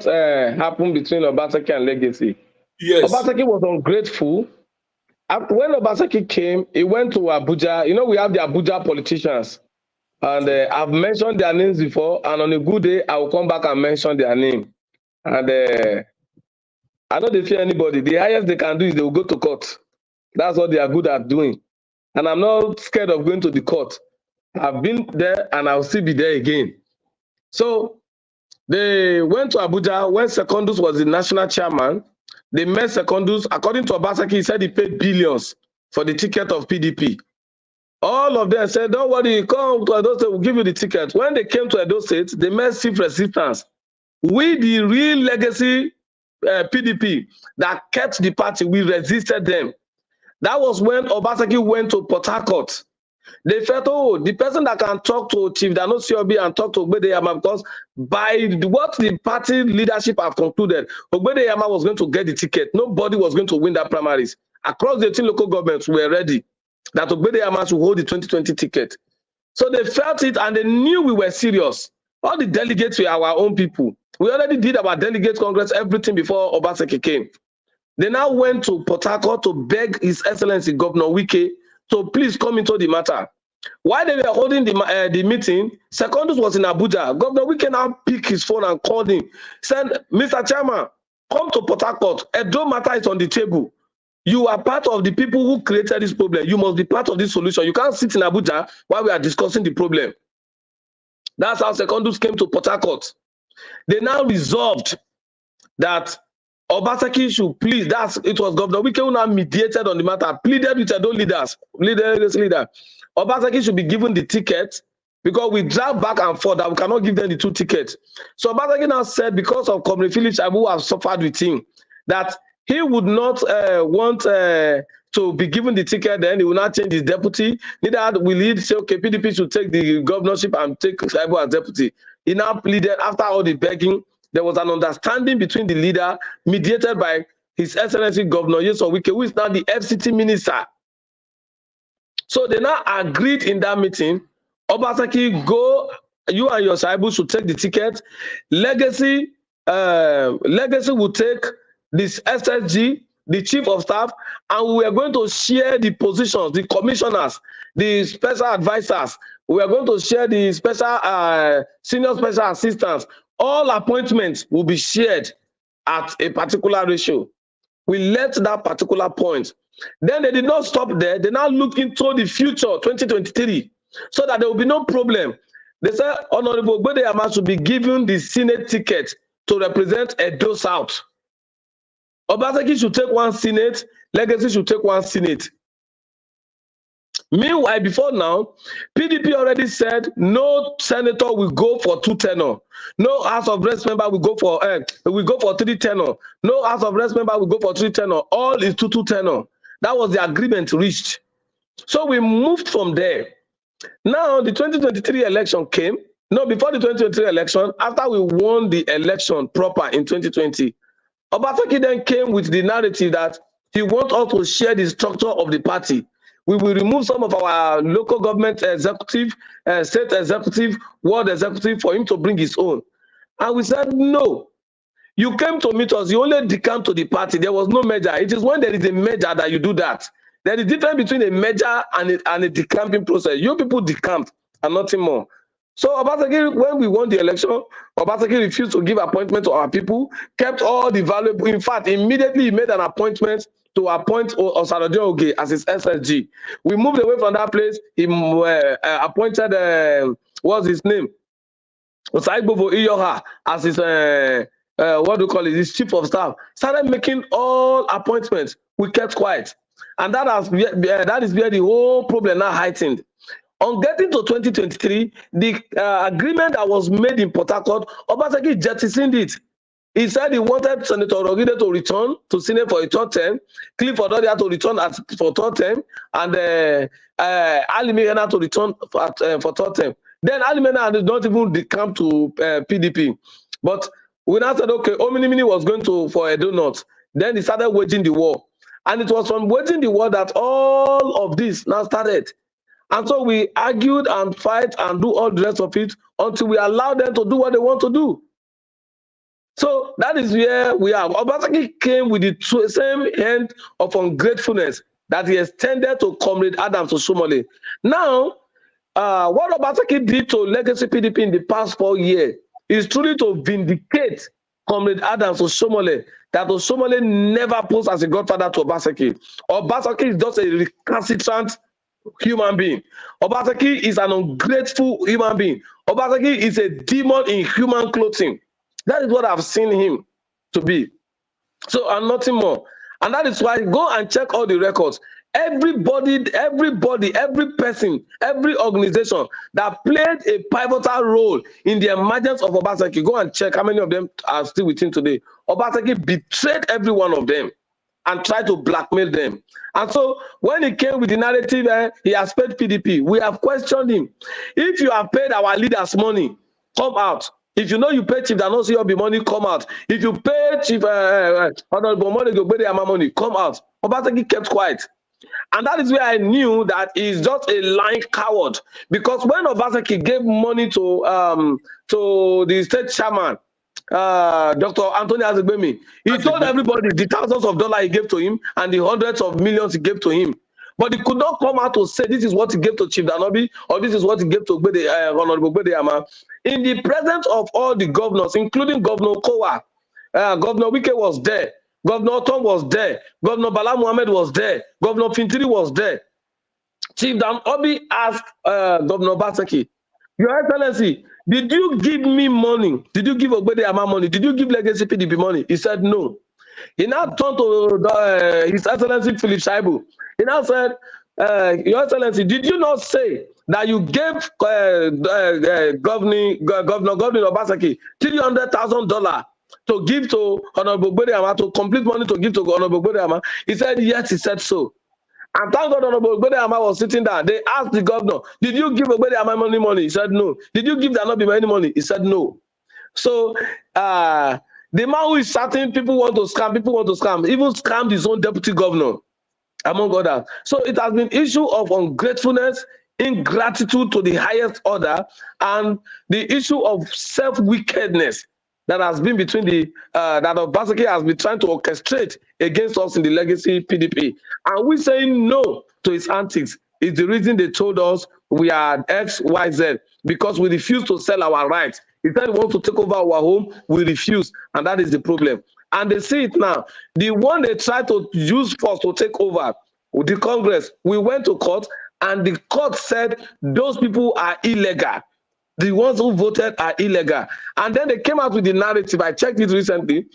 Speaker 2: happened between Obaseki and Legacy.
Speaker 1: Yes.
Speaker 2: Obaseki was ungrateful. When Obaseki came, he went to Abuja. You know, we have the Abuja politicians. And I've mentioned their names before. And on a good day, I will come back and mention their name. And I know they fear anybody. The highest they can do is they will go to court. That's what they are good at doing. And I'm not scared of going to the court. I've been there and I'll still be there again. So they went to Abuja when Secondus was the national chairman. They met Secondus. According to Obaseki, he said he paid billions for the ticket of PDP. All of them said, don't worry, come to Edo State, we'll give you the ticket. When they came to Edo State, they met stiff resistance. We, the real legacy PDP that kept the party, we resisted them. That was when Obaseki went to Port Harcourt. They felt, oh, the person that can talk to Chief Dano Siobi and talk to Ogbedeyama, because by what the party leadership have concluded, Ogbedeyama was going to get the ticket. Nobody was going to win that primaries. Across the 18 local governments were ready that Ogbedeyama should hold the 2020 ticket. So they felt it and they knew we were serious. All the delegates were our own people. We already did our delegate congress, everything before Obaseki came. They now went to Port Harcourt to beg His Excellency Governor Wike to please come into the matter. While they were holding the meeting, Secondus was in Abuja. Governor Wike now picked his phone and called him. Said, Mr. Chairman, come to Port Harcourt. Edo matter is on the table. You are part of the people who created this problem. You must be part of this solution. You can't sit in Abuja while we are discussing the problem. That's how Secondus came to Port Harcourt. They now resolved that Obaseki should please, it was Governor Wike who now mediated on the matter, pleaded with Edo leaders, leader. Obaseki should be given the ticket because we dragged back and forth that we cannot give them the 2 tickets. So Obaseki now said, because of Comrade Philip Shaibu who have suffered with him, that he would not want to be given the ticket, then he will not change his deputy. Neither will he say, okay, PDP should take the governorship and take Shaibu as deputy. He now pleaded, after all the begging, there was an understanding between the leader, mediated by His Excellency Governor Yeso Wike, who is now the FCT minister. So they now agreed in that meeting, Obaseki, go, you and your Shaibu should take the ticket. Legacy will take this SSG, the chief of staff, and we are going to share the positions, the commissioners, the special advisors. We are going to share the special senior special assistants. All appointments will be shared at a particular ratio. We left that particular point. Then they did not stop there. They now look into the future, 2023, so that there will be no problem. They said Honorable Ogbedeyama should be given the Senate ticket to represent Edo South. Obaseki should take 1 Senate, Legacy should take 1 Senate. Meanwhile, before now, PDP already said no senator will go for 2 tenure. No House of Reps member will go for 3 tenure. No House of Reps member will go for 3 tenure. All is 2 tenure. That was the agreement reached. So we moved from there. Now the 2023 election came. No, before the 2023 election, after we won the election proper in 2020, Obaseki then came with the narrative that he wants us to share the structure of the party. We will remove some of our local government executive, state executive, ward executive for him to bring his own. And we said, no, you came to meet us. You only decamped to the party. There was no merger. It is when there is a merger that you do that. There is a difference between a merger and a decamping process. You people decamped and nothing more. So Obaseki, when we won the election, Obaseki refused to give appointment to our people, kept all the valuable. In fact, immediately he made an appointment to appoint Osarojo Oge as his SSG. We moved away from that place. He appointed, what's his name? Osaibovo Iyoha as his, what do you call it, his chief of staff. Started making all appointments. We kept quiet. And that is where the whole problem now heightened. On getting to 2023, the agreement that was made in Port Harcourt, Obaseki jettisoned it. He said he wanted Senator Rogide to return to Senate for a 3rd term, Clifford Odia to return for 3rd term, and Ali Mihena to return for 3rd term. Then Ali Mihena did not even decamp to PDP. But we now said, okay, Ominimini was going for Edo North. Then he started waging the war. And it was from waging the war that all of this now started. And so we argued and fight and do all the rest of it until we allowed them to do what they want to do. So that is where we are. Obaseki came with the same hand of ungratefulness that he extended to Comrade Adams Osumole. Now, what Obaseki did to Legacy PDP in the past 4 years is truly to vindicate Comrade Adams Osumole that Osomole never posed as a godfather to Obaseki. Obaseki is just a recalcitrant human being. Obaseki is an ungrateful human being. Obaseki is a demon in human clothing. That is what I've seen him to be. So, and nothing more. And that is why go and check all the records. Everybody, every person, every organization that played a pivotal role in the emergence of Obaseki, go and check how many of them are still with him today. Obaseki betrayed every one of them and tried to blackmail them. And so when he came with the narrative, he has paid PDP, we have questioned him. If you have paid our leaders money, come out. If you know you pay Chief Danosi Obi money, come out. If you pay Chief Honorable money, come out. Obaseki kept quiet. And that is where I knew that he's just a lying coward. Because when Obaseki gave money to the state chairman, Dr. Anthony Azegbemi, he told everybody the thousands of dollars he gave to him and the hundreds of millions he gave to him. But he could not come out to say this is what he gave to Chief Danobi or this is what he gave to Honorable Gbedeyama. In the presence of all the governors, including Governor Kowa, Governor Wike was there, Governor Tom was there, Governor Bala Muhammad was there, Governor Fintiri was there. Chief Danobi asked Governor Obaseki, Your Excellency, did you give me money? Did you give Gbedeyama money? Did you give Legacy PDP money? He said no. He now turned to His Excellency Philip Shaibu. He now said, Your Excellency, did you not say that you gave Governor Obaseki $300,000 to give to Honorable Gbedeyama, to complete money to give to Honorable Gbedeyama? He said, yes, he said so. And thank God Honorable Gbedeyama was sitting there. They asked the governor, did you give Gbedeyama money? He said no. Did you give Danobi any money? He said no. So the man who is shouting, people want to scam, even scammed his own deputy governor, among others. So it has been issue of ungratefulness, ingratitude to the highest order, and the issue of self-wickedness that has been between that Obaseki has been trying to orchestrate against us in the Legacy PDP. And we saying no to his antics is the reason they told us we are X, Y, Z, because we refuse to sell our rights. He said he wants to take over our home, we refuse, and that is the problem. And they see it now. The one they try to use force to take over, with the Congress, we went to court, and the court said those people are illegal. The ones who voted are illegal. And then they came out with the narrative. I checked it recently.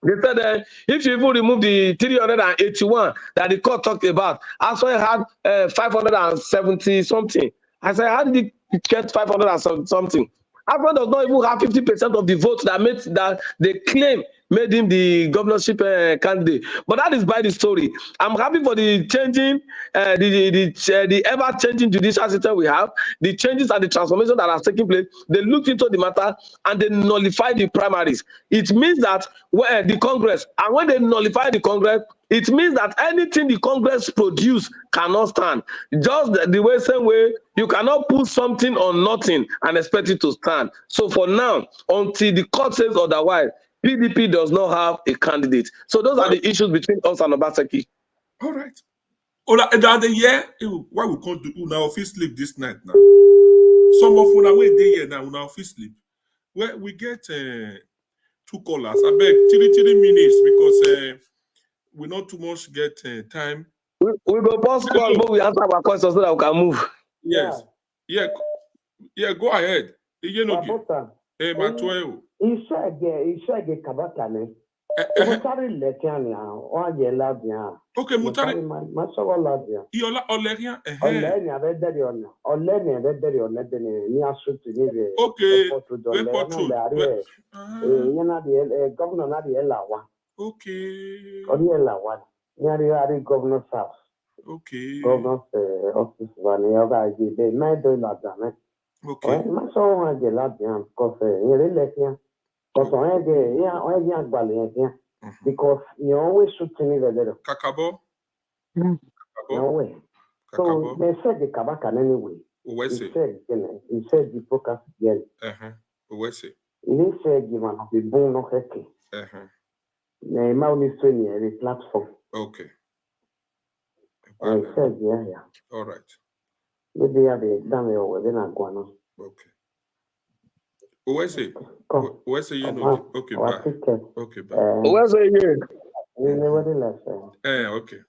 Speaker 2: They said if you even remove the 381 that the court talked about, I saw it had 570 something. I said, how did it get 500 something? Afro does not even have 50% of the votes that they claim made him the governorship candidate. But that is by the story. I'm happy for the changing, the ever-changing judicial system we have, the changes and the transformation that has taken place. They looked into the matter and they nullified the primaries. It means that the Congress, and when they nullify the Congress, it means that anything the Congress produce cannot stand. Just the same way you cannot put something on nothing and expect it to stand. So for now, until the court says otherwise, PDP does not have a candidate. So those are the issues between us and Obaseki.
Speaker 1: All right. The year, why we can't do now office sleep this night now? Some of una way day here now, una office sleep. Well, we get 2 callers. I beg 3 minutes because we not too much get time.
Speaker 2: We go pause call, but we answer our questions so that we can move.
Speaker 1: Yes. Yeah, go ahead. Hey, Matueo.
Speaker 6: Ishege kabakane. Mutari letiania, oye labia.
Speaker 1: Okay, Mutari.
Speaker 6: Masogo labia.
Speaker 1: Iola Olerian.
Speaker 6: Oleni abederi ona. Oleni abederi ona dene ni asuti ni be.
Speaker 1: Okay.
Speaker 6: Yana the governor na the elawa.
Speaker 1: Okay.
Speaker 6: Ori elawa. Nyari governor house.
Speaker 1: Okay.
Speaker 6: Governor's office one yoga de na do la dane.
Speaker 1: Okay.
Speaker 6: Masogo ha de labia because yere letian. Because you always shooting me the
Speaker 1: Kakabo.
Speaker 6: No way. So they said the Kabakan anyway. He said the focus again. He said you want to be born no heke. The Maui the platform.
Speaker 1: Okay.
Speaker 6: I said yeah.
Speaker 1: All right.
Speaker 6: Maybe I have done it over then I'm going on.
Speaker 1: Okay. Uwese. Uwese, you know. Okay, bye. Okay, bye.
Speaker 2: Uwese,
Speaker 1: okay.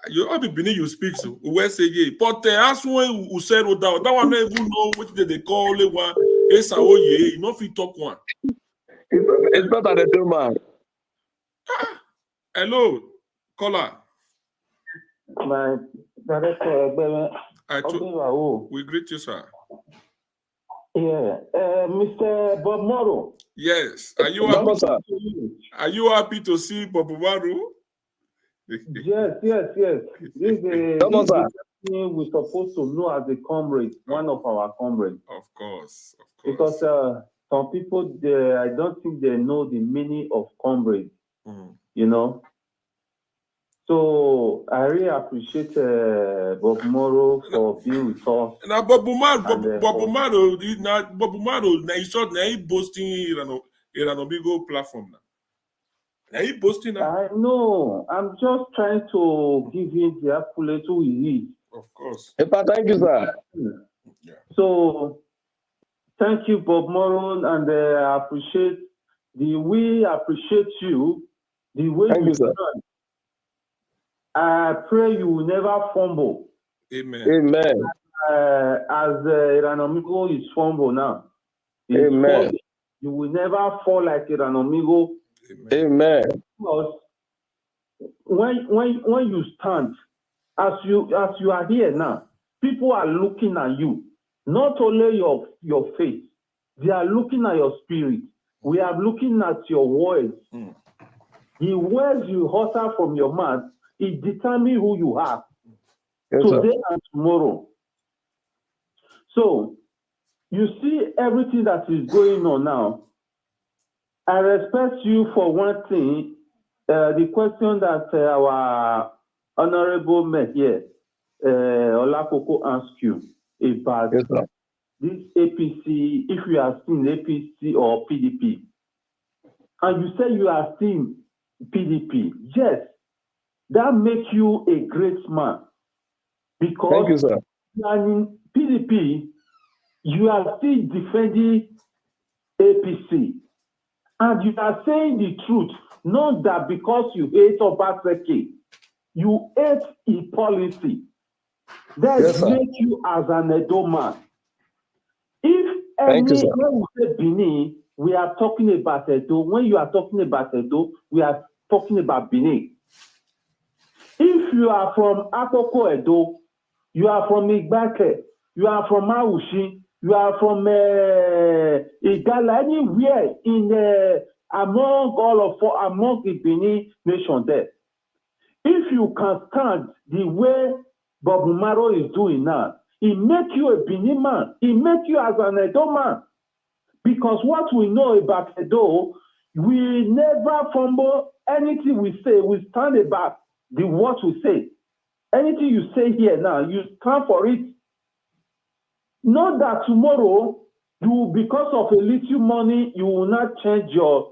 Speaker 1: You all be beginning you speak so. Uwese, but as when you said that one not even know what they call only one. Esa oye, you know if you talk one.
Speaker 2: It's not an Edo man.
Speaker 1: Hello, caller.
Speaker 6: My director,
Speaker 1: we greet you, sir.
Speaker 6: Yeah, Mr. Bob Moro.
Speaker 1: Yes, are you happy to see Bob Moro?
Speaker 6: Yes. This is the thing we're supposed to know as a comrade, one of our comrades.
Speaker 1: Of course.
Speaker 6: Because some people, I don't think they know the meaning of comrade, you know. So I really appreciate Bob Moro for being with us.
Speaker 1: Now Bob Moro, he's short. Now he boasting on big platform now. Now he boasting.
Speaker 6: I know. I'm just trying to give him the accolade who he is.
Speaker 1: Of course.
Speaker 2: Thank you, sir.
Speaker 6: Yeah. So thank you, Bob Moro, and I appreciate we appreciate you the way you stand. I pray you will never fumble.
Speaker 1: Amen.
Speaker 6: As Iranomigo is fumble now.
Speaker 2: Amen.
Speaker 6: You will never fall like Iranomigo.
Speaker 2: Amen.
Speaker 6: Because when you stand, as you are here now, people are looking at you. Not only your face, they are looking at your spirit. We are looking at your words. The words you utter from your mouth, it determines who you are today and tomorrow. So, you see everything that is going on now. I respect you for one thing. The question that our honorable man here, Olakoko, asked you about this APC, if you are still APC or PDP. And you say you are still PDP. Yes. That makes you a great man. Because
Speaker 2: thank you, sir.
Speaker 6: You are in PDP, you are still defending APC. And you are saying the truth, not that because you hate Obaseki, you hate his policy. That makes you as an Edo man. If when we say Benin, we are talking about Edo. When you are talking about Edo, we are talking about Benin. If you are from Akoko Edo, you are from Igbake, you are from Aushi, you are from Igala, anywhere in among the Benin nation there. If you can stand the way Bob Maro is doing now, it makes you a Benin man. It makes you as an Edo man. Because what we know about Edo, we never fumble anything we say. We stand about what we say. Anything you say here now, you stand for it. Not that tomorrow, because of a little money, you will not change your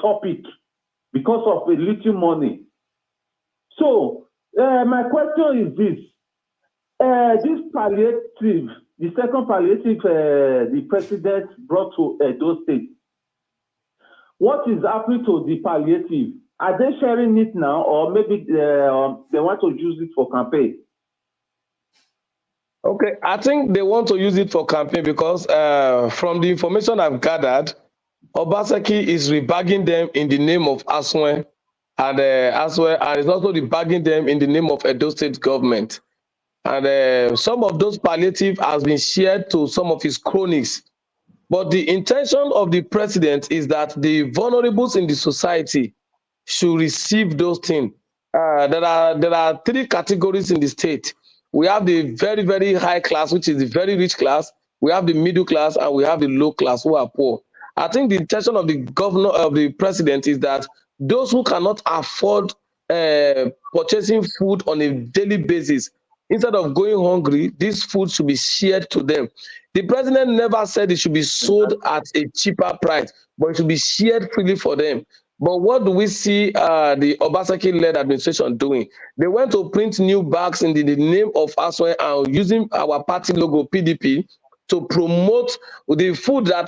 Speaker 6: topic because of a little money. So my question is this: this palliative, the second palliative, the president brought to Edo State. What is happening to the palliative? Are they sharing it now, or maybe they want to use it for campaign?
Speaker 2: Okay, I think they want to use it for campaign because from the information I've gathered, Obaseki is rebagging them in the name of Aswen, and it's also rebagging them in the name of Edo State government. And some of those palliative has been shared to some of his cronies. But the intention of the president is that the vulnerables in the society should receive those things. There are three categories in the state. We have the very, very high class, which is the very rich class. We have the middle class, and we have the low class who are poor. I think the intention of the president is that those who cannot afford purchasing food on a daily basis, instead of going hungry, this food should be shared to them. The president never said it should be sold at a cheaper price, but it should be shared freely for them. But what do we see the Obaseki-led administration doing? They went to print new bags in the name of Aswe and using our party logo, PDP, to promote the food that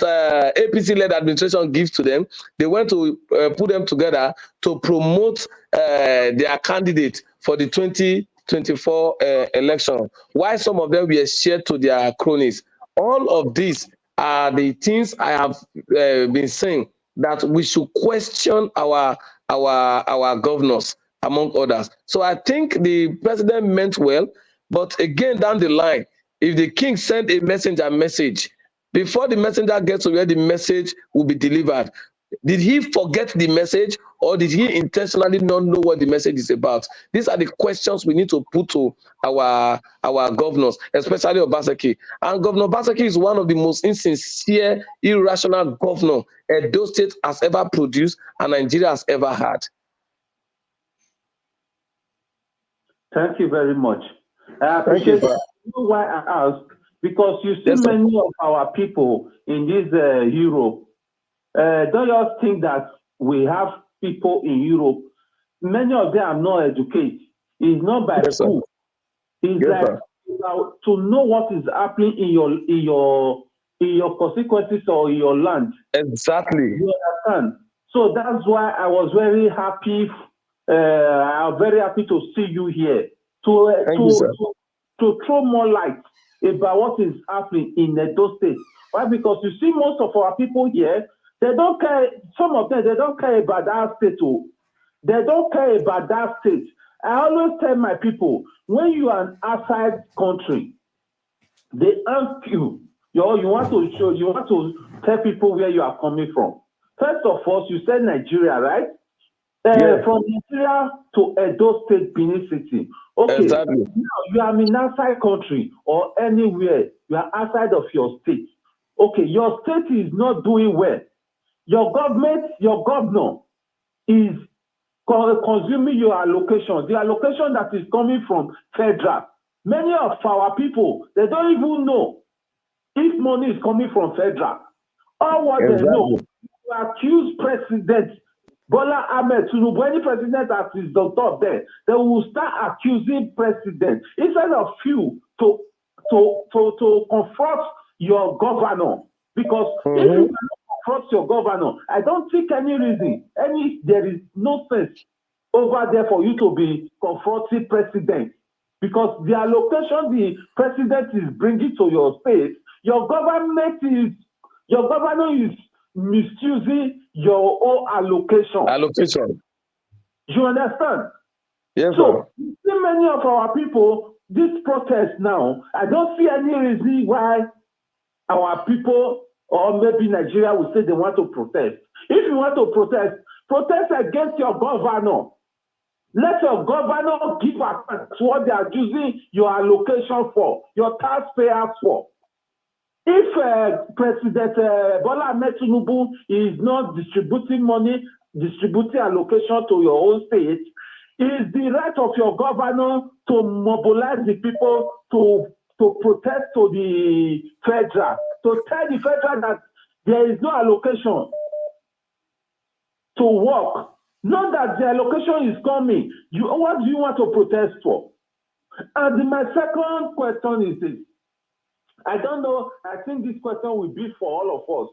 Speaker 2: APC-led administration gives to them. They went to put them together to promote their candidate for the 2024 election, while some of them were shared to their cronies. All of these are the things I have been saying, that we should question our governors, among others. So I think the president meant well, but again, down the line, if the king sent a message, before the messenger gets to where the message will be delivered, did he forget the message, or did he intentionally not know what the message is about? These are the questions we need to put to our governors, especially Obaseki. And Governor Obaseki is one of the most insincere, irrational governors Edo State has ever produced and Nigeria has ever had.
Speaker 7: Thank you very much. I appreciate why I asked, because you see many of our people in this Europe, don't you think that we have people in Europe, many of them are not educated. It's not by school. It's to know what is happening in your consequences or in your land.
Speaker 2: Exactly.
Speaker 7: You understand? So that's why I was very happy. I'm very happy to see you here to throw more light about what is happening in Edo State. Why? Because you see, most of our people here, they don't care. Some of them, they don't care about that state. They don't care about that state. I always tell my people, when you are an outside country, they ask you, you want to tell people where you are coming from. First of all, you said Nigeria, right? From Nigeria to Edo State, Benin City. Okay,
Speaker 2: exactly.
Speaker 7: Now you are in outside country or anywhere, you are outside of your state. Okay, your state is not doing well. Your governor is consuming your allocation, the allocation that is coming from federal. Many of our people, they don't even know if money is coming from federal. All what they know, you accuse President Bola Ahmed Tinubu, any president that is the top there, they will start accusing president instead of you to confront your governor. Because if you cannot confront your governor, I don't think there is no sense over there for you to be confronting president. Because the allocation the president is bringing to your state, your governor is misusing your own allocation. You understand?
Speaker 2: Yes,
Speaker 7: so, you see many of our people, this protest now, I don't see any reason why our people, or maybe Nigeria, will say they want to protest. If you want to protest against your governor. Let your governor give account to what they are using your allocation for, your taxpayers for. If President Bola Ahmed Tinubu is not distributing allocation to your own state, it is the right of your governor to mobilize the people to protest to the federal, to tell the federal that there is no allocation to work. Not that the allocation is coming. What do you want to protest for? And my second question is this. I don't know. I think this question will be for all of us.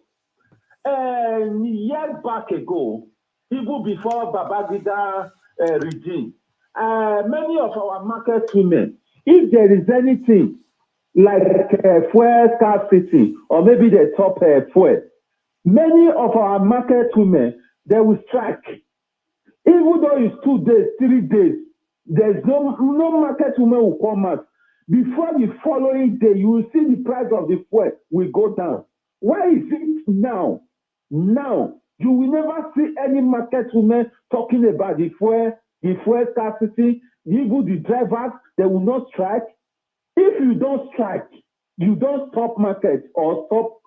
Speaker 7: Years back ago, even before Babangida regime, many of our market women, if there is anything like fuel scarcity or maybe the top fuel, many of our market women, they will strike. Even though it's 2 days, 3 days, there's no market woman will come out. Before the following day, you will see the price of the fuel will go down. Why is it now? Now, you will never see any market woman talking about the fuel scarcity. Even the drivers, they will not strike. If you don't strike, you don't stop market or stop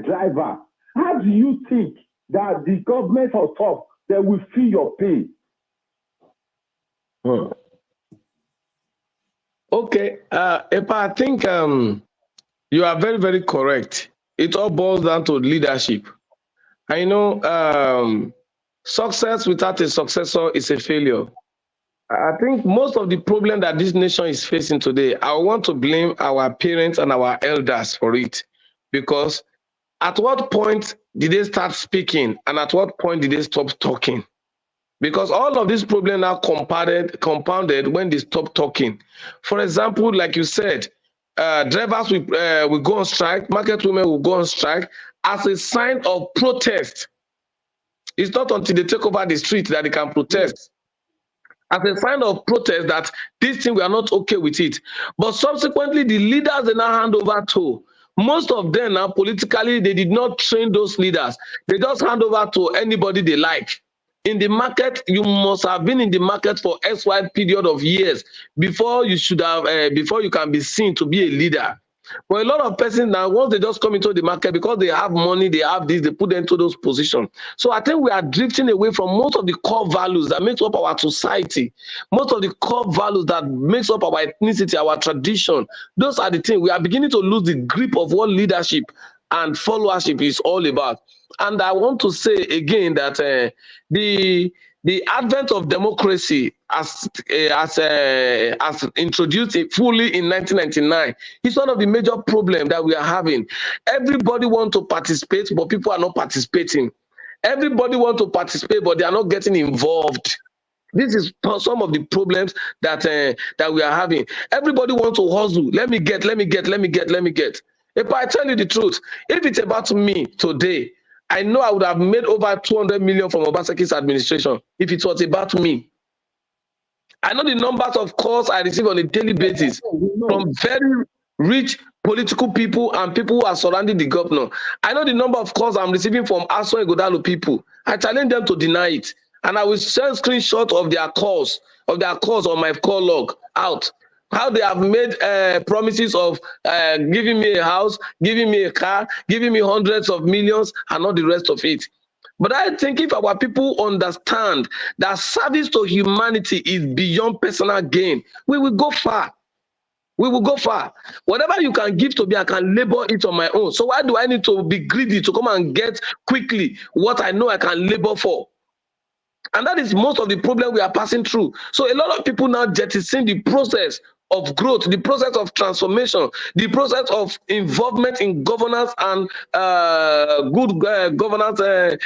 Speaker 7: driver. How do you think that the government or top, they will feel your pain?
Speaker 2: Okay, Epa, I think you are very, very correct. It all boils down to leadership. I know success without a successor is a failure. I think most of the problem that this nation is facing today, I want to blame our parents and our elders for it. Because at what point did they start speaking and at what point did they stop talking? Because all of these problems now compounded when they stop talking. For example, like you said, drivers will go on strike, market women will go on strike as a sign of protest. It's not until they take over the street that they can protest. As a sign of protest that this thing, we are not okay with it. But subsequently, the leaders they now hand over to, most of them now politically, they did not train those leaders. They just hand over to anybody they like. In the market, you must have been in the market for XY period of years before you should have, before you can be seen to be a leader. For a lot of persons now, once they just come into the market, because they have money, they have this, they put them into those positions. So I think we are drifting away from most of the core values that makes up our society, most of the core values that makes up our ethnicity, our tradition. Those are the things. We are beginning to lose the grip of what leadership and followership is all about. And I want to say again that the advent of democracy as introduced it fully in 1999 is one of the major problems that we are having. Everybody wants to participate, but people are not participating. Everybody wants to participate, but they are not getting involved. This is some of the problems that that we are having. Everybody wants to hustle. Let me get. If I tell you the truth, if it's about me today, I know I would have made over 200 million from Obasanjo's administration if it was about me. I know the numbers of calls I receive on a daily basis from very rich political people and people who are surrounding the governor. I know the number of calls I'm receiving from Aso Ighodalo people. I challenge them to deny it. And I will send screenshots of their calls on my call log out. How they have made promises of giving me a house, giving me a car, giving me hundreds of millions, and not the rest of it. But I think if our people understand that service to humanity is beyond personal gain, we will go far. We will go far. Whatever you can give to me, I can labor it on my own. So why do I need to be greedy to come and get quickly what I know I can labor for? And that is most of the problem we are passing through. So a lot of people now jettison the process of growth, the process of transformation, the process of involvement in governance and good governance, ensuring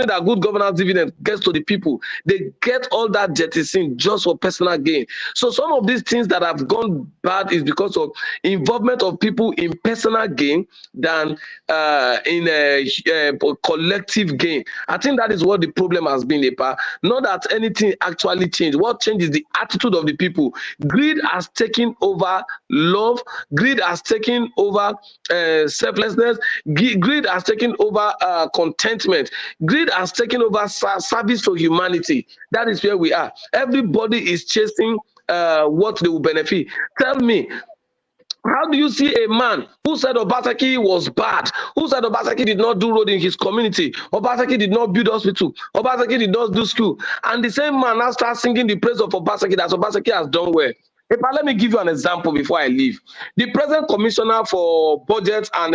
Speaker 2: that good governance dividend gets to the people. They get all that jettison just for personal gain. So some of these things that have gone bad is because of involvement of people in personal gain than in collective gain. I think that is what the problem has been, Epa. Not that anything actually changed. What changed is the attitude of the people. Greed has taken over love. Greed has taken over selflessness. Greed has taken over contentment. Greed has taken over service for humanity. That is where we are. Everybody is chasing what they will benefit. Tell me, how do you see a man who said Obaseki was bad, who said Obaseki did not do road in his community, Obaseki did not build hospital, Obaseki did not do school, and the same man now starts singing the praise of Obaseki that Obaseki has done well? Let me give you an example before I leave. The present commissioner for budget and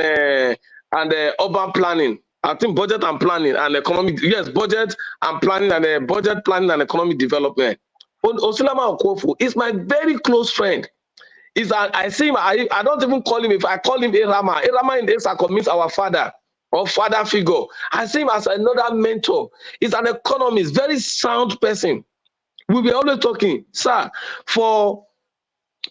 Speaker 2: urban planning, I think budget and planning and economic, yes, budget and planning and budget planning and economic development. Osilama Okofu is my very close friend. I see him, I don't even call him, if I call him Erama in Esako means our father or father figure. I see him as another mentor. He's an economist, very sound person. We'll be always talking, sir, for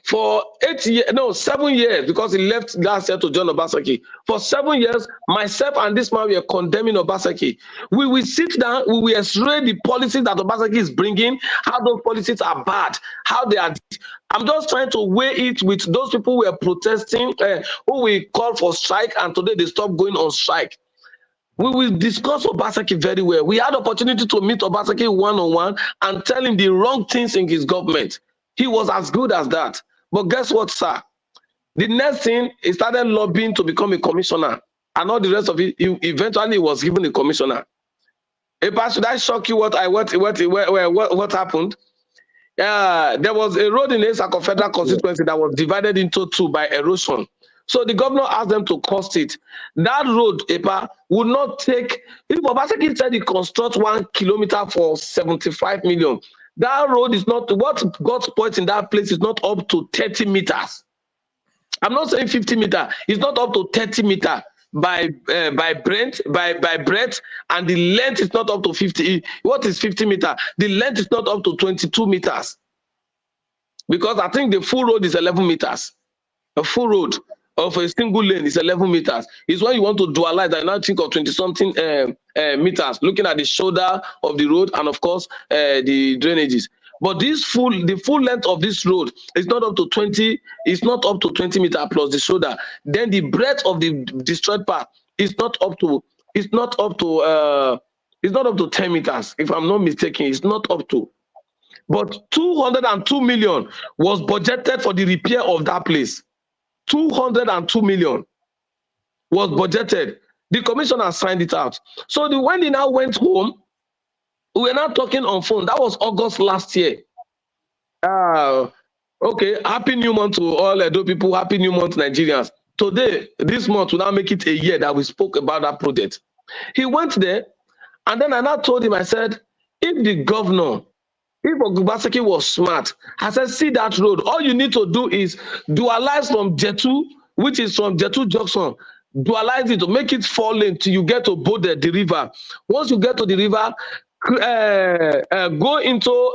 Speaker 2: 7 years, because he left last year to join Obaseki. For 7 years, myself and this man were condemning Obaseki. We will sit down, we will x-ray the policies that Obaseki is bringing, how those policies are bad, how they are. I'm just trying to weigh it with those people who were protesting, who we call for strike, and today they stop going on strike. We will discuss Obaseki very well. We had opportunity to meet Obaseki one-on-one and tell him the wrong things in his government. He was as good as that. But guess what, sir? The next thing, he started lobbying to become a commissioner. And all the rest of it, eventually he was given a commissioner. Should I shock you what happened? There was a road in Esako Federal Constituency that was divided into two by erosion. So the governor asked them to cost it. That road, would not take, if Obaseki said he construct 1 kilometer for 75 million, That road is not, what got spoiled in that place is not up to 30 meters. I'm not saying 50 meters. It's not up to 30 meters by breadth, and the length is not up to 50. What is 50 meters? The length is not up to 22 meters. Because I think the full road is 11 meters. A full road of a single lane is 11 meters. It's when you want to dualize, I now think of 20-something meters, looking at the shoulder of the road and, of course, the drainages. But the full length of this road is not up to 20. It's not up to 20 meters plus the shoulder. Then the breadth of the destroyed part is not up to. It's not up to 10 meters. If I'm not mistaken, it's not up to. But 202 million was budgeted for the repair of that place. 202 million was budgeted. The commissioner signed it out. So when he now went home, we were now talking on phone. That was August last year. Okay, happy new month to all Edo people. Happy new month, Nigerians. Today, this month, will now make it a year that we spoke about that project. He went there, and then I now told him, I said, if the governor, if Obaseki was smart, I said, see that road. All you need to do is dualize from Jetu, which is from Jetu Junction, dualize it to make it 4 lane till you get to Bode, the river. Once you get to the river, go into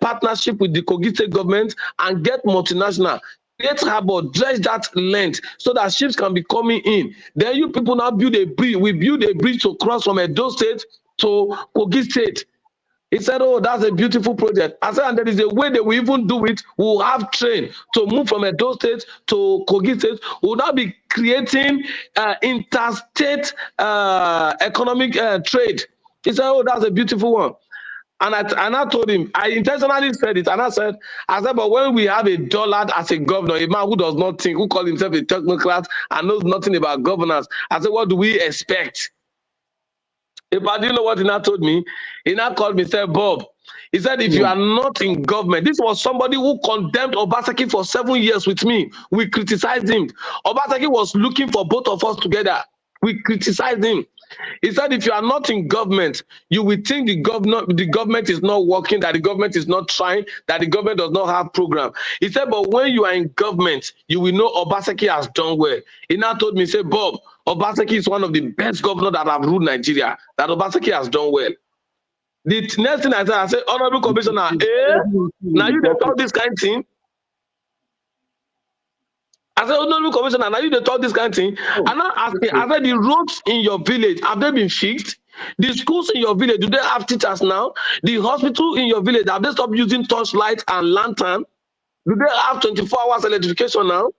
Speaker 2: partnership with the Kogi State government and get multinational. Create harbor, dredge that length so that ships can be coming in. Then you people now build a bridge. We build a bridge to cross from Edo State to Kogi State. He said, oh, that's a beautiful project. I said, and there is a way that we even do it. We'll have train to move from Edo State to Kogi State. We'll now be creating interstate economic trade. He said, oh, that's a beautiful one. And I told him, I intentionally said it, and I said, but when we have a dullard as a governor, a man who does not think, who calls himself a technocrat and knows nothing about governance, I said, what do we expect? If I didn't know what he now told me, he now called me and said, Bob, he said, if you are not in government, this was somebody who condemned Obaseki for 7 years with me. We criticized him. Obaseki was looking for both of us together. We criticized him. He said, if you are not in government, you will think the government is not working, that the government is not trying, that the government does not have program. He said, but when you are in government, you will know Obaseki has done well. He now told me, he said, Bob, Obaseki is one of the best governors that have ruled Nigeria, that Obaseki has done well. The next thing I said, Honorable Commissioner, now you talk this kind of thing? I said, Honorable Commissioner, now you talk this kind of thing? And I asked him, I said, the roads in your village, have they been fixed? The schools in your village, do they have teachers now? The hospital in your village, have they stopped using torchlight and lantern? Do they have 24 hours electrification now?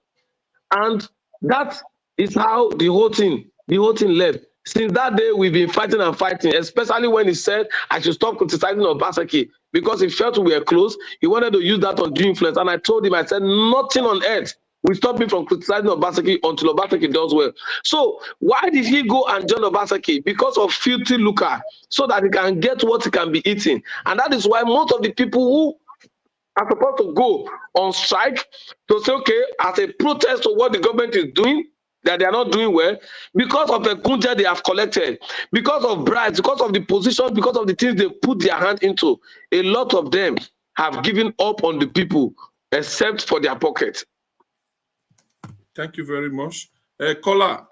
Speaker 2: And that is how the whole thing left. Since that day, we've been fighting and fighting, especially when he said I should stop criticizing Obaseki because he felt we were close. He wanted to use that on due influence. And I told him, I said, nothing on earth will stop me from criticizing Obaseki until Obaseki does well. So why did he go and join Obaseki? Because of filthy lucre, so that he can get what he can be eating. And that is why most of the people who are supposed to go on strike to say, okay, as a protest to what the government is doing, that they are not doing well, because of the kunja they have collected, because of bribes, because of the position, because of the things they put their hand into, a lot of them have given up on the people, except for their pocket.
Speaker 1: Thank you very much. Caller,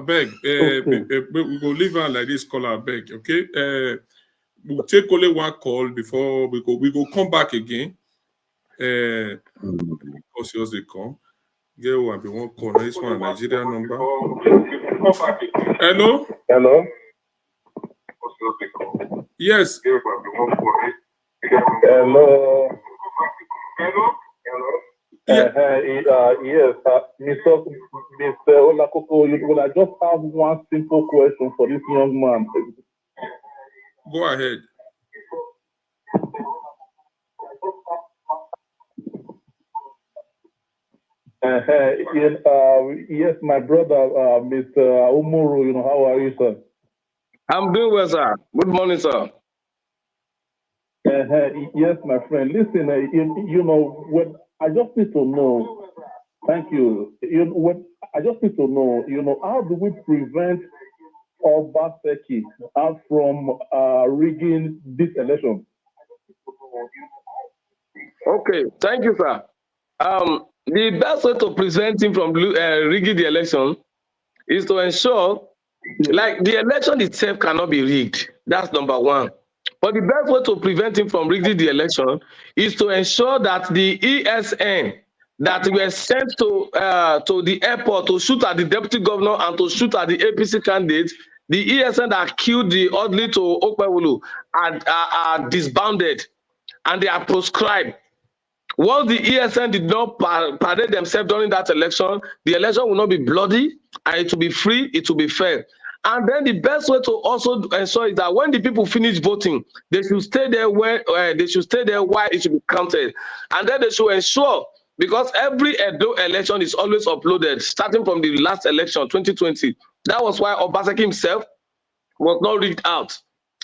Speaker 1: beg. We go leave her like this, caller, beg, okay? We'll take only one call before we go come back again. Because yours they come. Get one be one call. This one Nigeria number. Hello?
Speaker 5: Hello?
Speaker 1: Yes.
Speaker 5: Hello? Yes, Mr. Olakoko, I just have one simple question for this young man.
Speaker 1: Go ahead.
Speaker 5: Yes, my brother, Mr. Umoru, how are you, sir?
Speaker 2: I'm doing well, sir. Good morning, sir.
Speaker 5: Yes, my friend. Listen, when I just need to know, thank you. I just need to know, how do we prevent Obaseki from rigging this election?
Speaker 2: Okay, thank you, sir. The best way to prevent him from rigging the election is to ensure, like, the election itself cannot be rigged. That's number one. But the best way to prevent him from rigging the election is to ensure that the ESN that were sent to the airport to shoot at the deputy governor and to shoot at the APC candidates, the ESN that killed the orderly to Okpewulu are disbanded and they are proscribed. Once the ESN did not parade themselves during that election, the election will not be bloody and it will be free, it will be fair. And then the best way to also ensure is that when the people finish voting, they should stay there while it should be counted. And then they should ensure, because every Edo election is always uploaded, starting from the last election, 2020. That was why Obaseki himself was not rigged out.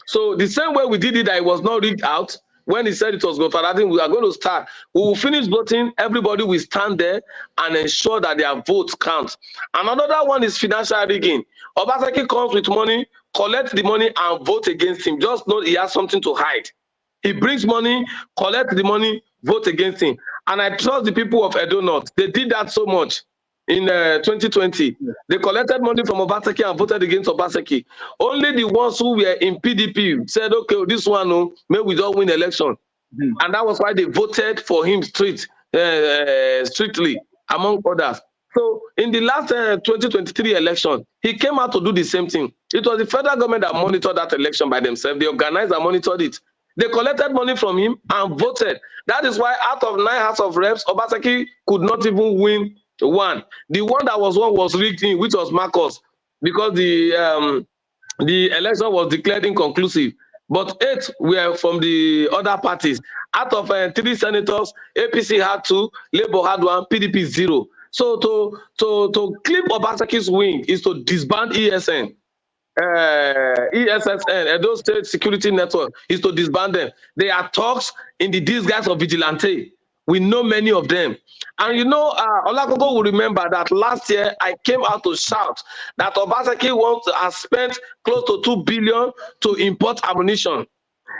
Speaker 2: So the same way we did it, that it was not rigged out, when he said it was good, I think we are going to start. We will finish voting. Everybody will stand there and ensure that their votes count. And another one is financial rigging. Obaseki comes with money, collects the money, and vote against him. Just know he has something to hide. He brings money, collects the money, vote against him. And I trust the people of Edo North. They did that so much. In 2020, they collected money from Obaseki and voted against Obaseki. Only the ones who were in PDP said, okay, this one, no, maybe we don't win the election. And that was why they voted for him strictly, among others. So in the last 2023 election, he came out to do the same thing. It was the federal government that monitored that election by themselves. They organized and monitored it. They collected money from him and voted. That is why out of 9 House of Reps, Obaseki could not even win one. The one that was won was rigged in, which was Marcos, because the election was declared inconclusive. But 8 were from the other parties. Out of 3 senators, APC had 2, Labour had 1, PDP 0. So to clip Obaseki's wing is to disband ESN. ESSN, Edo State Security Network, is to disband them. They are talks in the disguise of vigilante. We know many of them. And you know, Olakoko will remember that last year I came out to shout that Obaseki has spent close to 2 billion to import ammunition.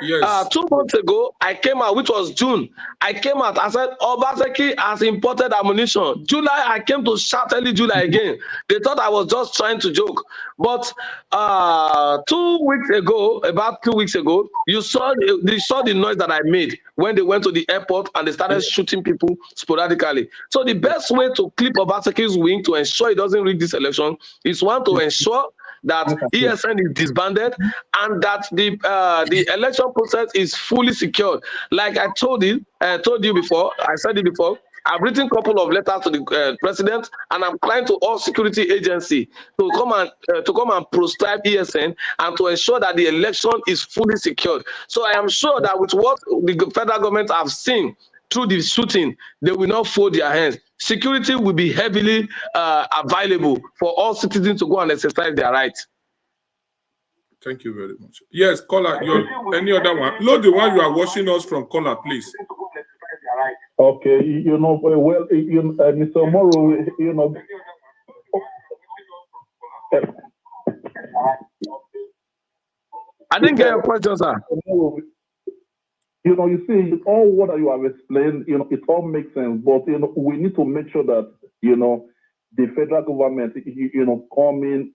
Speaker 1: Yes.
Speaker 2: 2 months ago, I came out, which was June. I came out, I said, Obaseki has imported ammunition. July, I came to shout early July again. They thought I was just trying to joke. But 2 weeks ago, about 2 weeks ago, you saw the noise that I made when they went to the airport and they started shooting people sporadically. So the best way to clip Obaseki's wing to ensure he doesn't rig this election is, one, to ensure that ESN is disbanded and that the election process is fully secured. Like I told you before, I said it before, I've written a couple of letters to the president, and I'm applying to all security agencies to come and proscribe ESN and to ensure that the election is fully secured. So I am sure that with what the federal government have seen through the shooting, they will not fold their hands. Security will be heavily available for all citizens to go and exercise their rights.
Speaker 1: Thank you very much. Yes, caller, any other one? Load the one you are watching us from, caller, please.
Speaker 7: Okay, you know, well, Mr. Umoru, you know.
Speaker 2: I didn't get your question, sir.
Speaker 7: You know, you see, all what you have explained, you know, it all makes sense, but, you know, we need to make sure that, you know, the federal government, you know, coming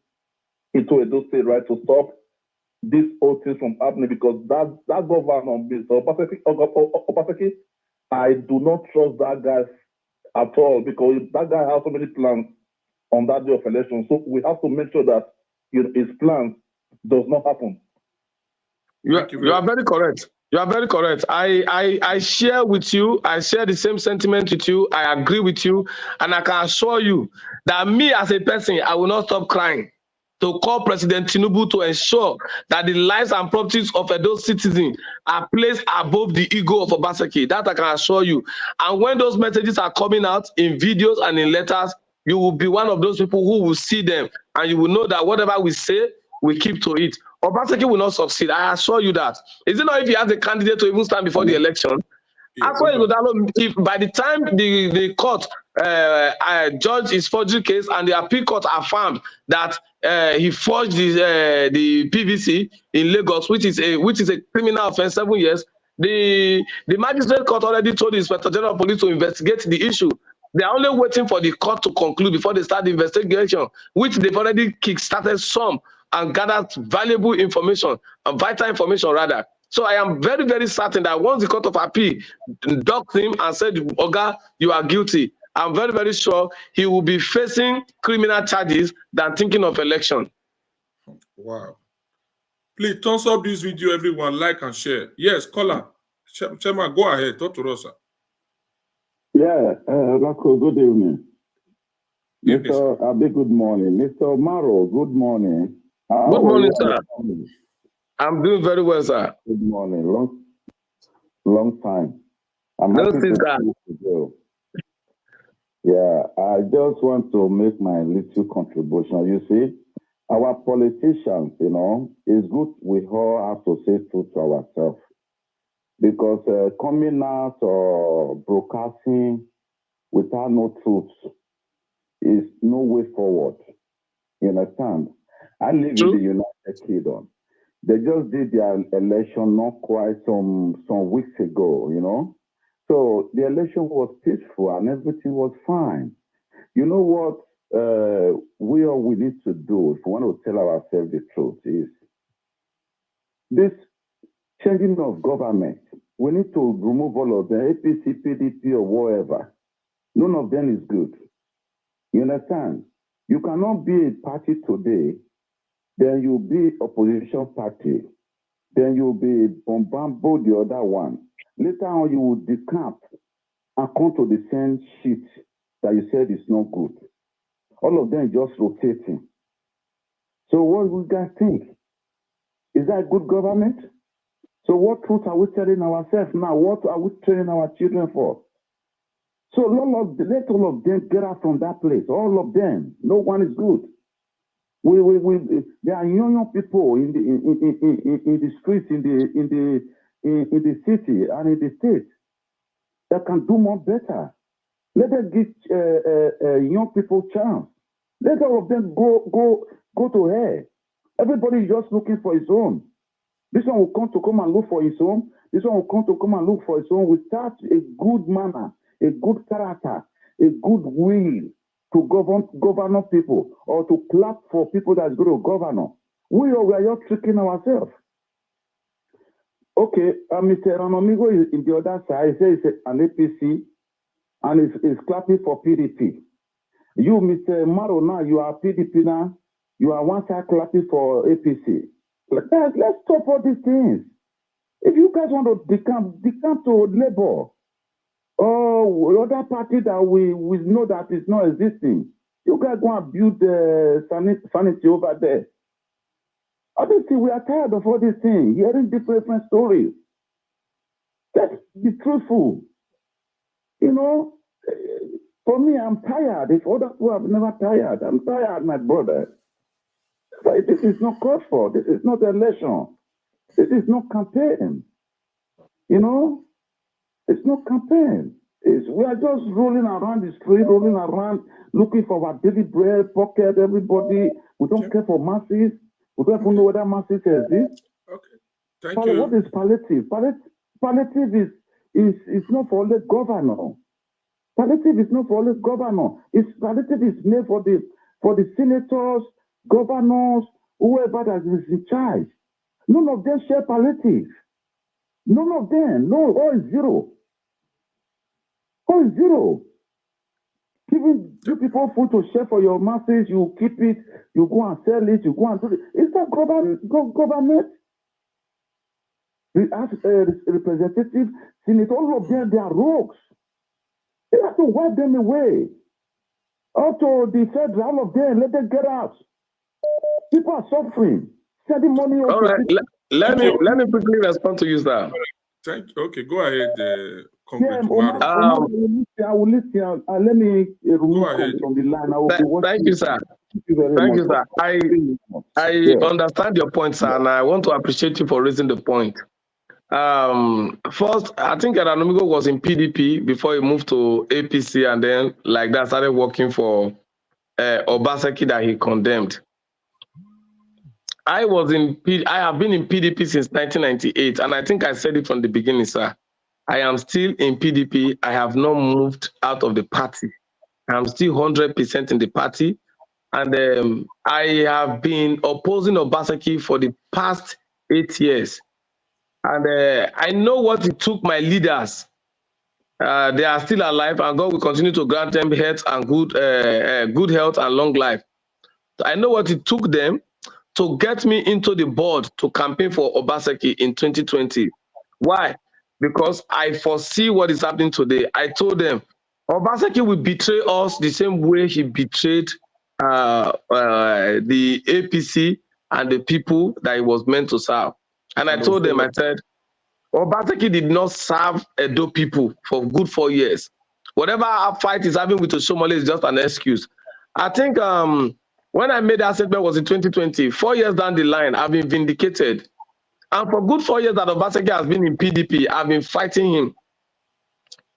Speaker 7: into Edo State, right, to stop this whole thing from happening, because that governor, Mr. Obaseki, I do not trust that guy at all, because that guy has so many plans on that day of election. So we have to make sure that, you know, his plans does not happen.
Speaker 2: You are very correct. You are very correct. I share with you. I share the same sentiment with you. I agree with you. And I can assure you that me as a person, I will not stop crying to call President Tinubu to ensure that the lives and properties of those citizens are placed above the ego of Obaseki. That I can assure you. And when those messages are coming out in videos and in letters, you will be one of those people who will see them. And you will know that whatever we say, we keep to it. Obaseki will not succeed. I assure you that. Is it not if he has a candidate to even stand before the election? Yeah, if by the time the court judged his forgery case and the appeal court affirmed that he forged the PVC in Lagos, which is a criminal offense, 7 years, The magistrate court already told the Inspector General of Police to investigate the issue. They are only waiting for the court to conclude before they start the investigation, which they've already kick-started some and gathered valuable information, vital information rather. So I am very, very certain that once the Court of Appeal docked him and said, Oga, you are guilty, I'm very, very sure he will be facing criminal charges than thinking of election.
Speaker 1: Wow. Please thumbs up this video, everyone. Like and share. Yes, caller. Chairman, go ahead. Talk to us, sir.
Speaker 8: Yeah, Rocco, good evening. Mr. Abe, good morning. Mr. Umoru, good morning.
Speaker 2: Good morning, sir. I'm doing very well, sir.
Speaker 8: Good morning. Long time. I'm
Speaker 2: no,
Speaker 8: happy to see you. Yeah, I just want to make my little contribution. You see, our politicians, you know, it's good we all have to say truth to ourselves. Because coming out or broadcasting without no truth is no way forward. You understand? I live in the United Kingdom. They just did their election not quite some weeks ago, you know. So the election was peaceful and everything was fine. You know what we need to do if we want to tell ourselves the truth is this changing of government. We need to remove all of them, APC, PDP, or whatever. None of them is good. You understand? You cannot be a party today, then you'll be opposition party, then you'll be bombambo the other one. Later on, you will decamp and come to the same shit that you said is not good. All of them just rotating. So what do you guys think? Is that good government? So what truth are we telling ourselves now? What are we training our children for? So let all of them get out from that place. All of them. No one is good. There are young people in the streets, in the city and in the state that can do more better. Let them give young people chance. Let all of them go to hell. Everybody is just looking for his own. This one will come and look for his own. This one will come and look for his own without a good manner, a good character, a good will to govern people or to clap for people that's going to govern. We are just tricking ourselves. Okay, Mr. Ranomigo is in the other side. He says an APC and is clapping for PDP. You, Mr. Umoru, now you are PDP now. You are one side clapping for APC. Let's stop all these things. If you guys want to decamp to Labour or other party that we know that is not existing, you guys go and build sanity over there. Obviously, we are tired of all these things, hearing different stories. Let's be truthful. You know, for me, I'm tired. If other people have never tired, I'm tired, my brother. But this is not called for. This is not election. This is not campaign. You know, it's not campaign. We are just rolling around the street, rolling around, looking for our daily bread, pocket, everybody. We don't care for masses. We don't even know whether masses exist.
Speaker 1: Okay. Thank you.
Speaker 8: What is palliative? Palliative is not for only governor. Palliative is not for only governor. Palliative is made for the senators, governors, whoever that is in charge. None of them share palliative. None of them. No, all is zero. All is zero. Giving you people food to share for your masses, you keep it, you go and sell it, you go and do it. Is that government? We ask representative, senate, all of them, they are rogues. They have to wipe them away. Also, the federal, all of them, let them get out. People are suffering. Sending money.
Speaker 2: All right, let me quickly respond to you, sir.
Speaker 1: Thank you. Okay, go ahead.
Speaker 8: I will listen. Let me remove from the line.
Speaker 2: Thank you, sir. Thank you, sir. I understand your point, sir, and I want to appreciate you for raising the point. First, I think Ranomigo was in PDP before he moved to APC, and then like that started working for Obaseki that he condemned. I have been in PDP since 1998, and I think I said it from the beginning, sir. I am still in PDP. I have not moved out of the party. I'm still 100% in the party. And I have been opposing Obaseki for the past 8 years. And I know what it took my leaders. They are still alive, and God will continue to grant them health and good health and long life. I know what it took them to get me into the board to campaign for Obaseki in 2020. Why? Because I foresee what is happening today. I told them, Obaseki will betray us the same way he betrayed the APC and the people that he was meant to serve. And I told them, I said, Obaseki did not serve Edo people for good 4 years. Whatever our fight is having with Oshiomhole is just an excuse. I think when I made that statement was in 2020. 4 years down the line, I've been vindicated. And for good 4 years that Obaseki has been in PDP, I've been fighting him.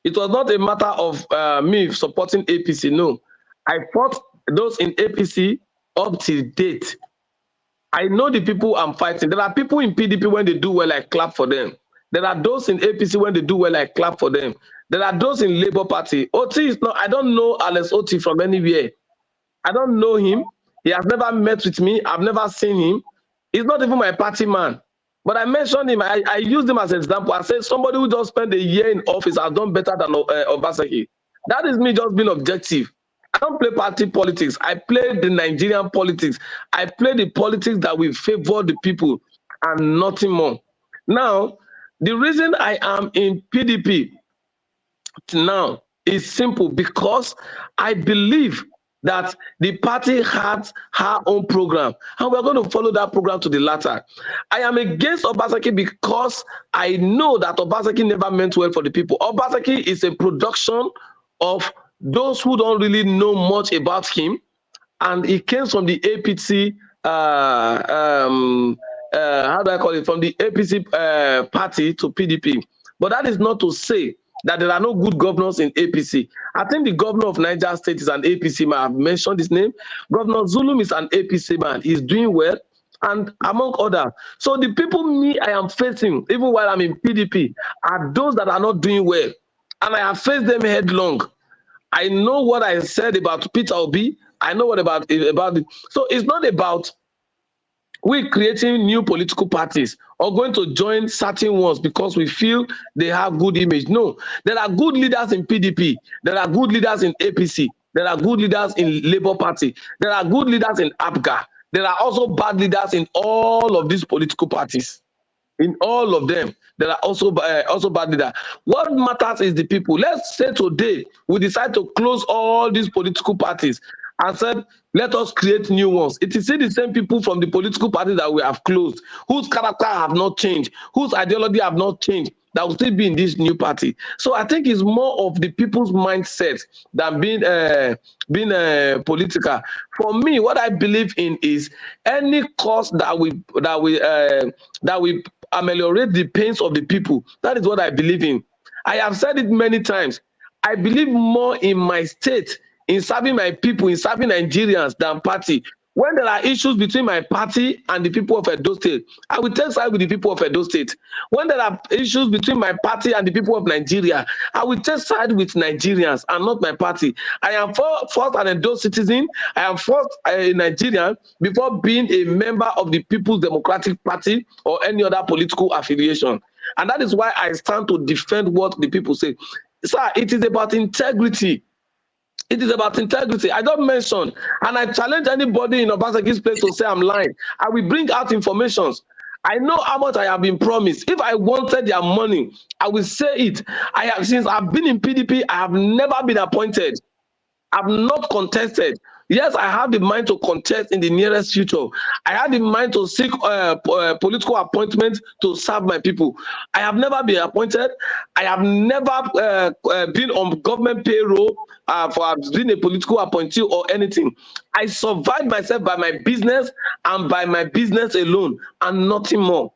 Speaker 2: It was not a matter of me supporting APC, no. I fought those in APC up till date. I know the people I'm fighting. There are people in PDP, when they do well, I clap for them. There are those in APC, when they do well, I clap for them. There are those in Labour Party. Oti is not, I don't know Alex Oti from anywhere. I don't know him. He has never met with me. I've never seen him. He's not even my party man. But I mentioned him. I used him as an example. I said somebody who just spent a year in office has done better than Obaseki. That is me just being objective. I don't play party politics. I play the Nigerian politics. I play the politics that will favor the people and nothing more. Now, the reason I am in PDP now is simple, because I believe that the party has her own program, and we're going to follow that program to the latter. I am against Obaseki because I know that Obaseki never meant well for the people. Obaseki is a production of those who don't really know much about him, and he came from the APC, how do I call it, from the APC party to PDP. But that is not to say that there are no good governors in APC. I think the governor of Niger State is an APC man. I've mentioned his name. Governor Zulum is an APC man. He's doing well, and among others. So the people I am facing, even while I'm in PDP, are those that are not doing well. And I have faced them headlong. I know what I said about Peter Obi. I know what about it. So it's not about we creating new political parties or going to join certain ones because we feel they have good image. No, there are good leaders in PDP. There are good leaders in APC. There are good leaders in Labour Party. There are good leaders in APGA. There are also bad leaders in all of these political parties. In all of them, there are also bad leaders. What matters is the people. Let's say today we decide to close all these political parties and said, let us create new ones. It is the same people from the political parties that we have closed, whose character have not changed, whose ideology have not changed, that will still be in this new party. So I think it's more of the people's mindset than being political. For me, what I believe in is any cause that we ameliorate the pains of the people. That is what I believe in. I have said it many times. I believe more in my state, in serving my people, in serving Nigerians than party. When there are issues between my party and the people of Edo State, I will take side with the people of Edo State. When there are issues between my party and the people of Nigeria, I will take side with Nigerians and not my party. I am first an Edo citizen. I am first a Nigerian before being a member of the People's Democratic Party or any other political affiliation. And that is why I stand to defend what the people say. Sir, it is about integrity. It is about integrity. I don't mention, and I challenge anybody in Obaseki's place to say I'm lying. I will bring out information. I know how much I have been promised. If I wanted their money, I will say it. Since I've been in PDP, I have never been appointed. I've not contested. Yes, I have the mind to contest in the nearest future. I have the mind to seek political appointment to serve my people. I have never been appointed. I have never been on government payroll for being a political appointee or anything. I survived myself by my business and by my business alone and nothing more.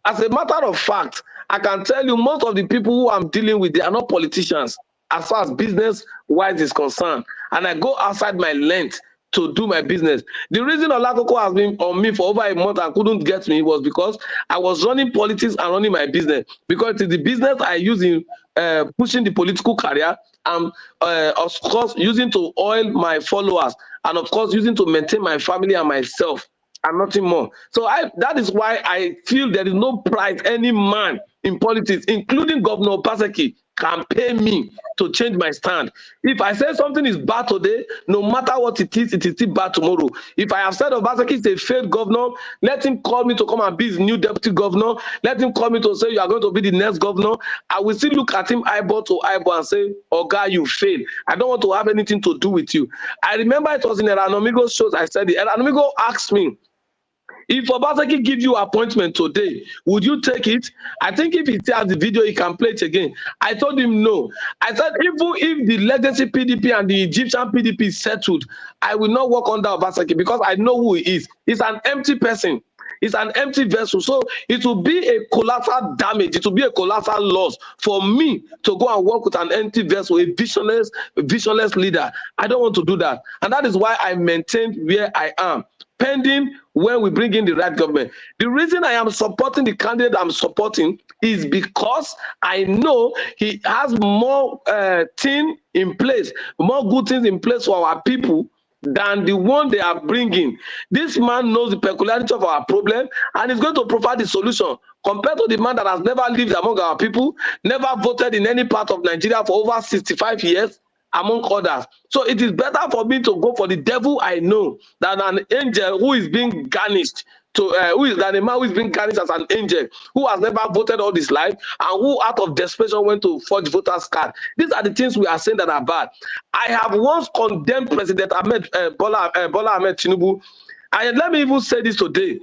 Speaker 2: As a matter of fact, I can tell you most of the people who I'm dealing with, they are not politicians as far as business-wise is concerned. And I go outside my length to do my business. The reason Olakoko has been on me for over a month and couldn't get me was because I was running politics and running my business. Because it is the business I use in pushing the political career, and of course using to oil my followers, and of course using to maintain my family and myself, and nothing more. So that is why I feel there is no price any man in politics, including Governor Paseki, can pay me to change my stand. If I say something is bad today, no matter what it is still bad tomorrow. If I have said Obaseki is a failed governor, let him call me to come and be his new deputy governor. Let him call me to say you are going to be the next governor. I will still look at him eyeball to eyeball and say, oh God, you failed. I don't want to have anything to do with you. I remember it was in Eranomigo's shows I said it. Eranomigo asked me, if Obaseki give you appointment today, would you take it? I think if he has the video, he can play it again. I told him no. I said, even if the Legacy PDP and the Egyptian PDP settled, I will not work under Obaseki because I know who he is. He's an empty person. It's an empty vessel. So it will be a collateral damage. It will be a collateral loss for me to go and work with an empty vessel, a visionless leader. I don't want to do that. And that is why I maintained where I am, pending when we bring in the right government. The reason I am supporting the candidate I'm supporting is because I know he has more things in place, more good things in place for our people than the one they are bringing. This man knows the peculiarity of our problem and is going to provide the solution compared to the man that has never lived among our people, never voted in any part of Nigeria for over 65 years, among others. So it is better for me to go for the devil I know than an angel who is being garnished than a man who is being garnished as an angel, who has never voted all his life and who out of desperation went to forge voters card. These are the things we are saying that are bad. I have once condemned President Bola Ahmed Tinubu, and let me even say this today.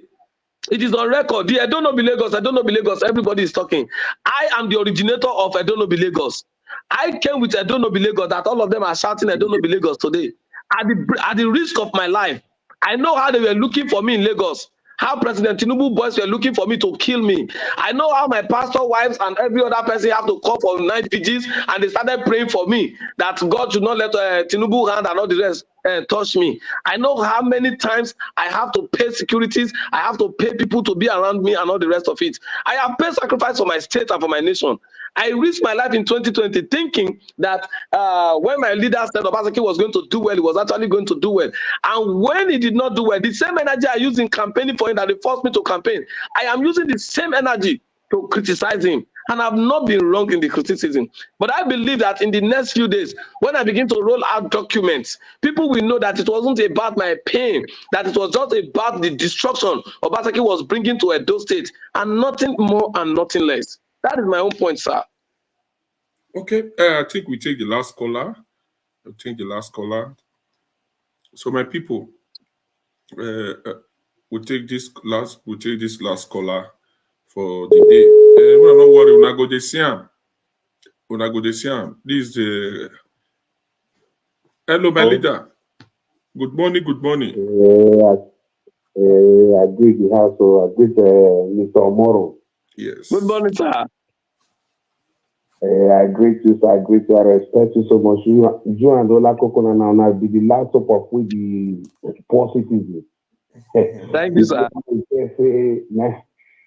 Speaker 2: It is on record. I don't know Lagos. I don't know Lagos. Everybody is talking. I am the originator of I don't know Lagos. I came with I don't know Lagos that all of them are shouting I don't know Lagos today. At the risk of my life, I know how they were looking for me in Lagos. How President Tinubu boys were looking for me to kill me. I know how my pastor wives and every other person have to call for night vigils, and they started praying for me that God should not let Tinubu hand and all the rest touch me. I know how many times I have to pay securities, I have to pay people to be around me and all the rest of it. I have paid sacrifice for my state and for my nation. I risked my life in 2020 thinking that when my leader said Obaseki was going to do well, he was actually going to do well. And when he did not do well, the same energy I used in campaigning for him that they forced me to campaign, I am using the same energy to criticize him. And I've not been wrong in the criticism. But I believe that in the next few days, when I begin to roll out documents, people will know that it wasn't about my pain, that it was just about the destruction Obaseki was bringing to Edo State, and nothing more and nothing less. That is my own point, sir.
Speaker 1: Okay, I think we take the last caller. I'll take the last caller. So my people, we'll take this last caller for the day. Well, don't worry, we'll not go to Siam. We'll not go to Siam. This is the hello, my leader. Good morning, good morning.
Speaker 6: I greet the house, so I greet Mr. Umoru.
Speaker 1: Yes.
Speaker 2: Good morning, sir.
Speaker 6: I greet you, sir. I greet you. I respect you so much. You and Olakoko now be the last hope of with the poor citizens.
Speaker 2: Thank you, sir.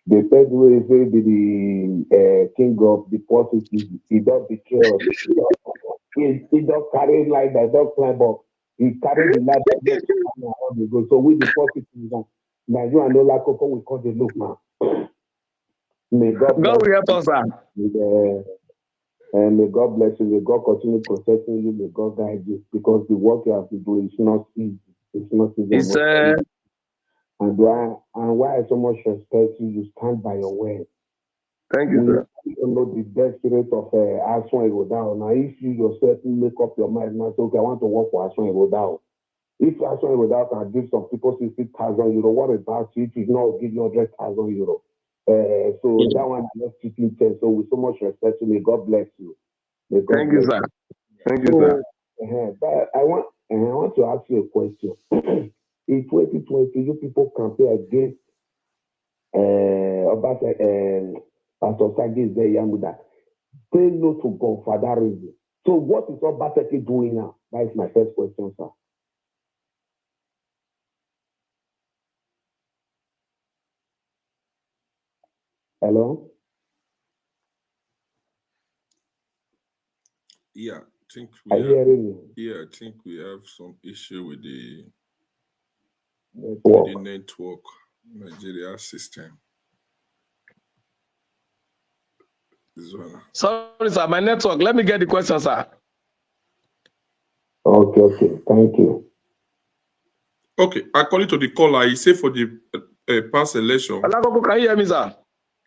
Speaker 6: The person who say be the king of the poor citizens, he does betray us. He does carry like that, does climb up. He carries the light that so with the poor citizens, now you and Olakoko will call the look now. May God
Speaker 2: will help us, sir.
Speaker 6: And may God bless you. May God continue protecting you. May God guide you, because the work you have to do is not easy. It's not easy. And why I so much respect you, you stand by your word.
Speaker 2: Thank you, sir.
Speaker 6: You don't know the best spirit of Aswan go down. Now, if you yourself make up your mind, now say, okay, I want to work for Aswan go down. If Aswan go down can give some people 60,000 euro, what about you if you not give you 100,000 euro? So that one is not keeping ten. So with so much respect, may God bless you.
Speaker 2: Thank you, sir. Thank you, sir.
Speaker 6: But I want to ask you a question. In 2020, you people campaign against about Pastor Sagi Zeyamuda. Say no to God for that reason. So what is Obaseki doing now? That is my first question, sir. Hello?
Speaker 1: Yeah, I think
Speaker 6: Are you hearing me?
Speaker 1: Yeah, I think we have some issue with the network Nigeria system.
Speaker 2: Sorry, sir, my network. Let me get the question, sir.
Speaker 6: Okay, thank you.
Speaker 1: Okay, according to the caller, he said for the past election.
Speaker 2: Olakoko, can you hear me, sir?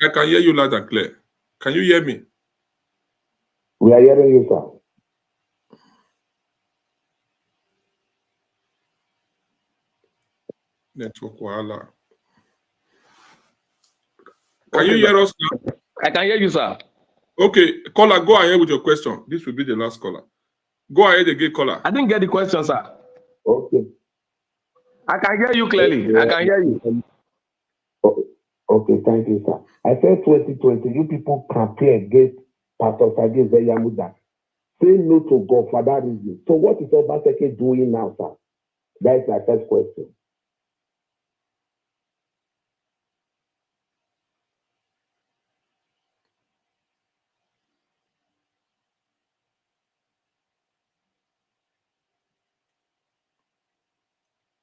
Speaker 1: I can hear you loud and clear. Can you hear me?
Speaker 6: We are hearing you, sir.
Speaker 1: Network wahala. Can you hear us now?
Speaker 2: I can hear you, sir.
Speaker 1: Okay, caller, go ahead with your question. This will be the last caller. Go ahead again, caller.
Speaker 2: I didn't get the question, sir.
Speaker 6: Okay.
Speaker 2: I can hear you clearly. I can hear you.
Speaker 6: Okay, thank you, sir. I said 2020, you people campaign against Pastor Sagi Zeyamuda. Say no to God for that reason. So what is Obaseki doing now, sir? That is my first question.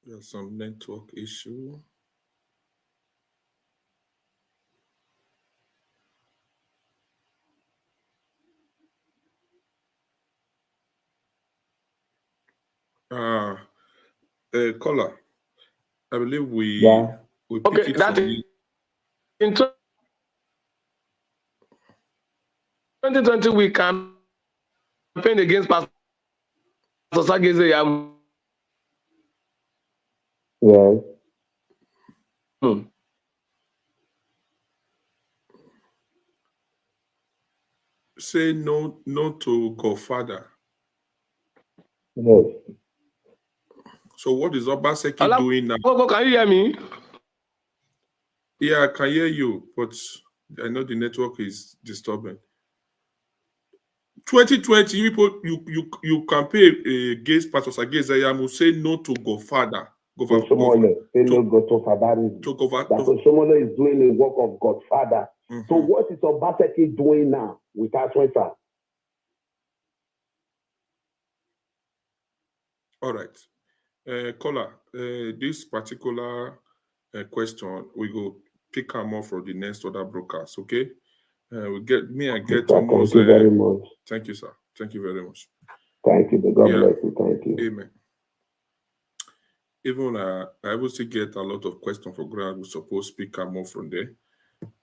Speaker 1: There's some network issue. Caller, I believe we pick it from you.
Speaker 2: In 2020, we campaign against Pastor Sagi Zeyamuda.
Speaker 6: Yes.
Speaker 1: Say no to Godfather.
Speaker 6: Yes.
Speaker 1: So what is Obaseki doing now?
Speaker 2: Can you hear me?
Speaker 1: Yeah, I can hear you, but I know the network is disturbing. 2020, people, you campaign against Pastor Sagi Zeyamuda, say no to Godfather.
Speaker 6: Osomole is doing the work of Godfather. Mm-hmm. So what is Obaseki doing now with us, sir?
Speaker 1: All right. Caller, this particular question, we go pick them up for the next other broadcast, okay? I get almost...
Speaker 6: Thank you very much.
Speaker 1: Thank you, sir. Thank you very much.
Speaker 6: Thank you. God bless you. Thank you.
Speaker 1: Amen. Even I will still get a lot of questions for ground. We suppose speak more from there.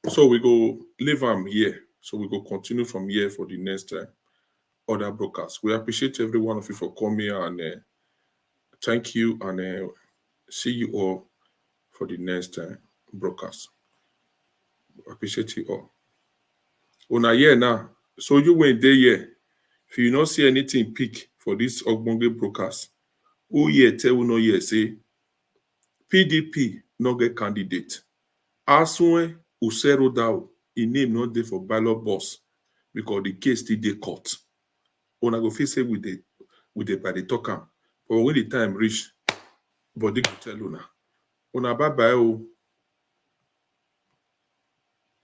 Speaker 1: So we go leave them here. So we go continue from here for the next other broadcast. We appreciate every one of you for coming and thank you and see you all for the next broadcast. Appreciate you all. Una here now. So you went there here. If you not see anything pick for this Ogbonge broadcast, who here tell you no here say PDP no get candidate. Aswen Usero Dao, his name not there for ballot box because the case still dey court. Una go feel say with the by the talk am. But when the time reach, body go tell una. Una bye bye.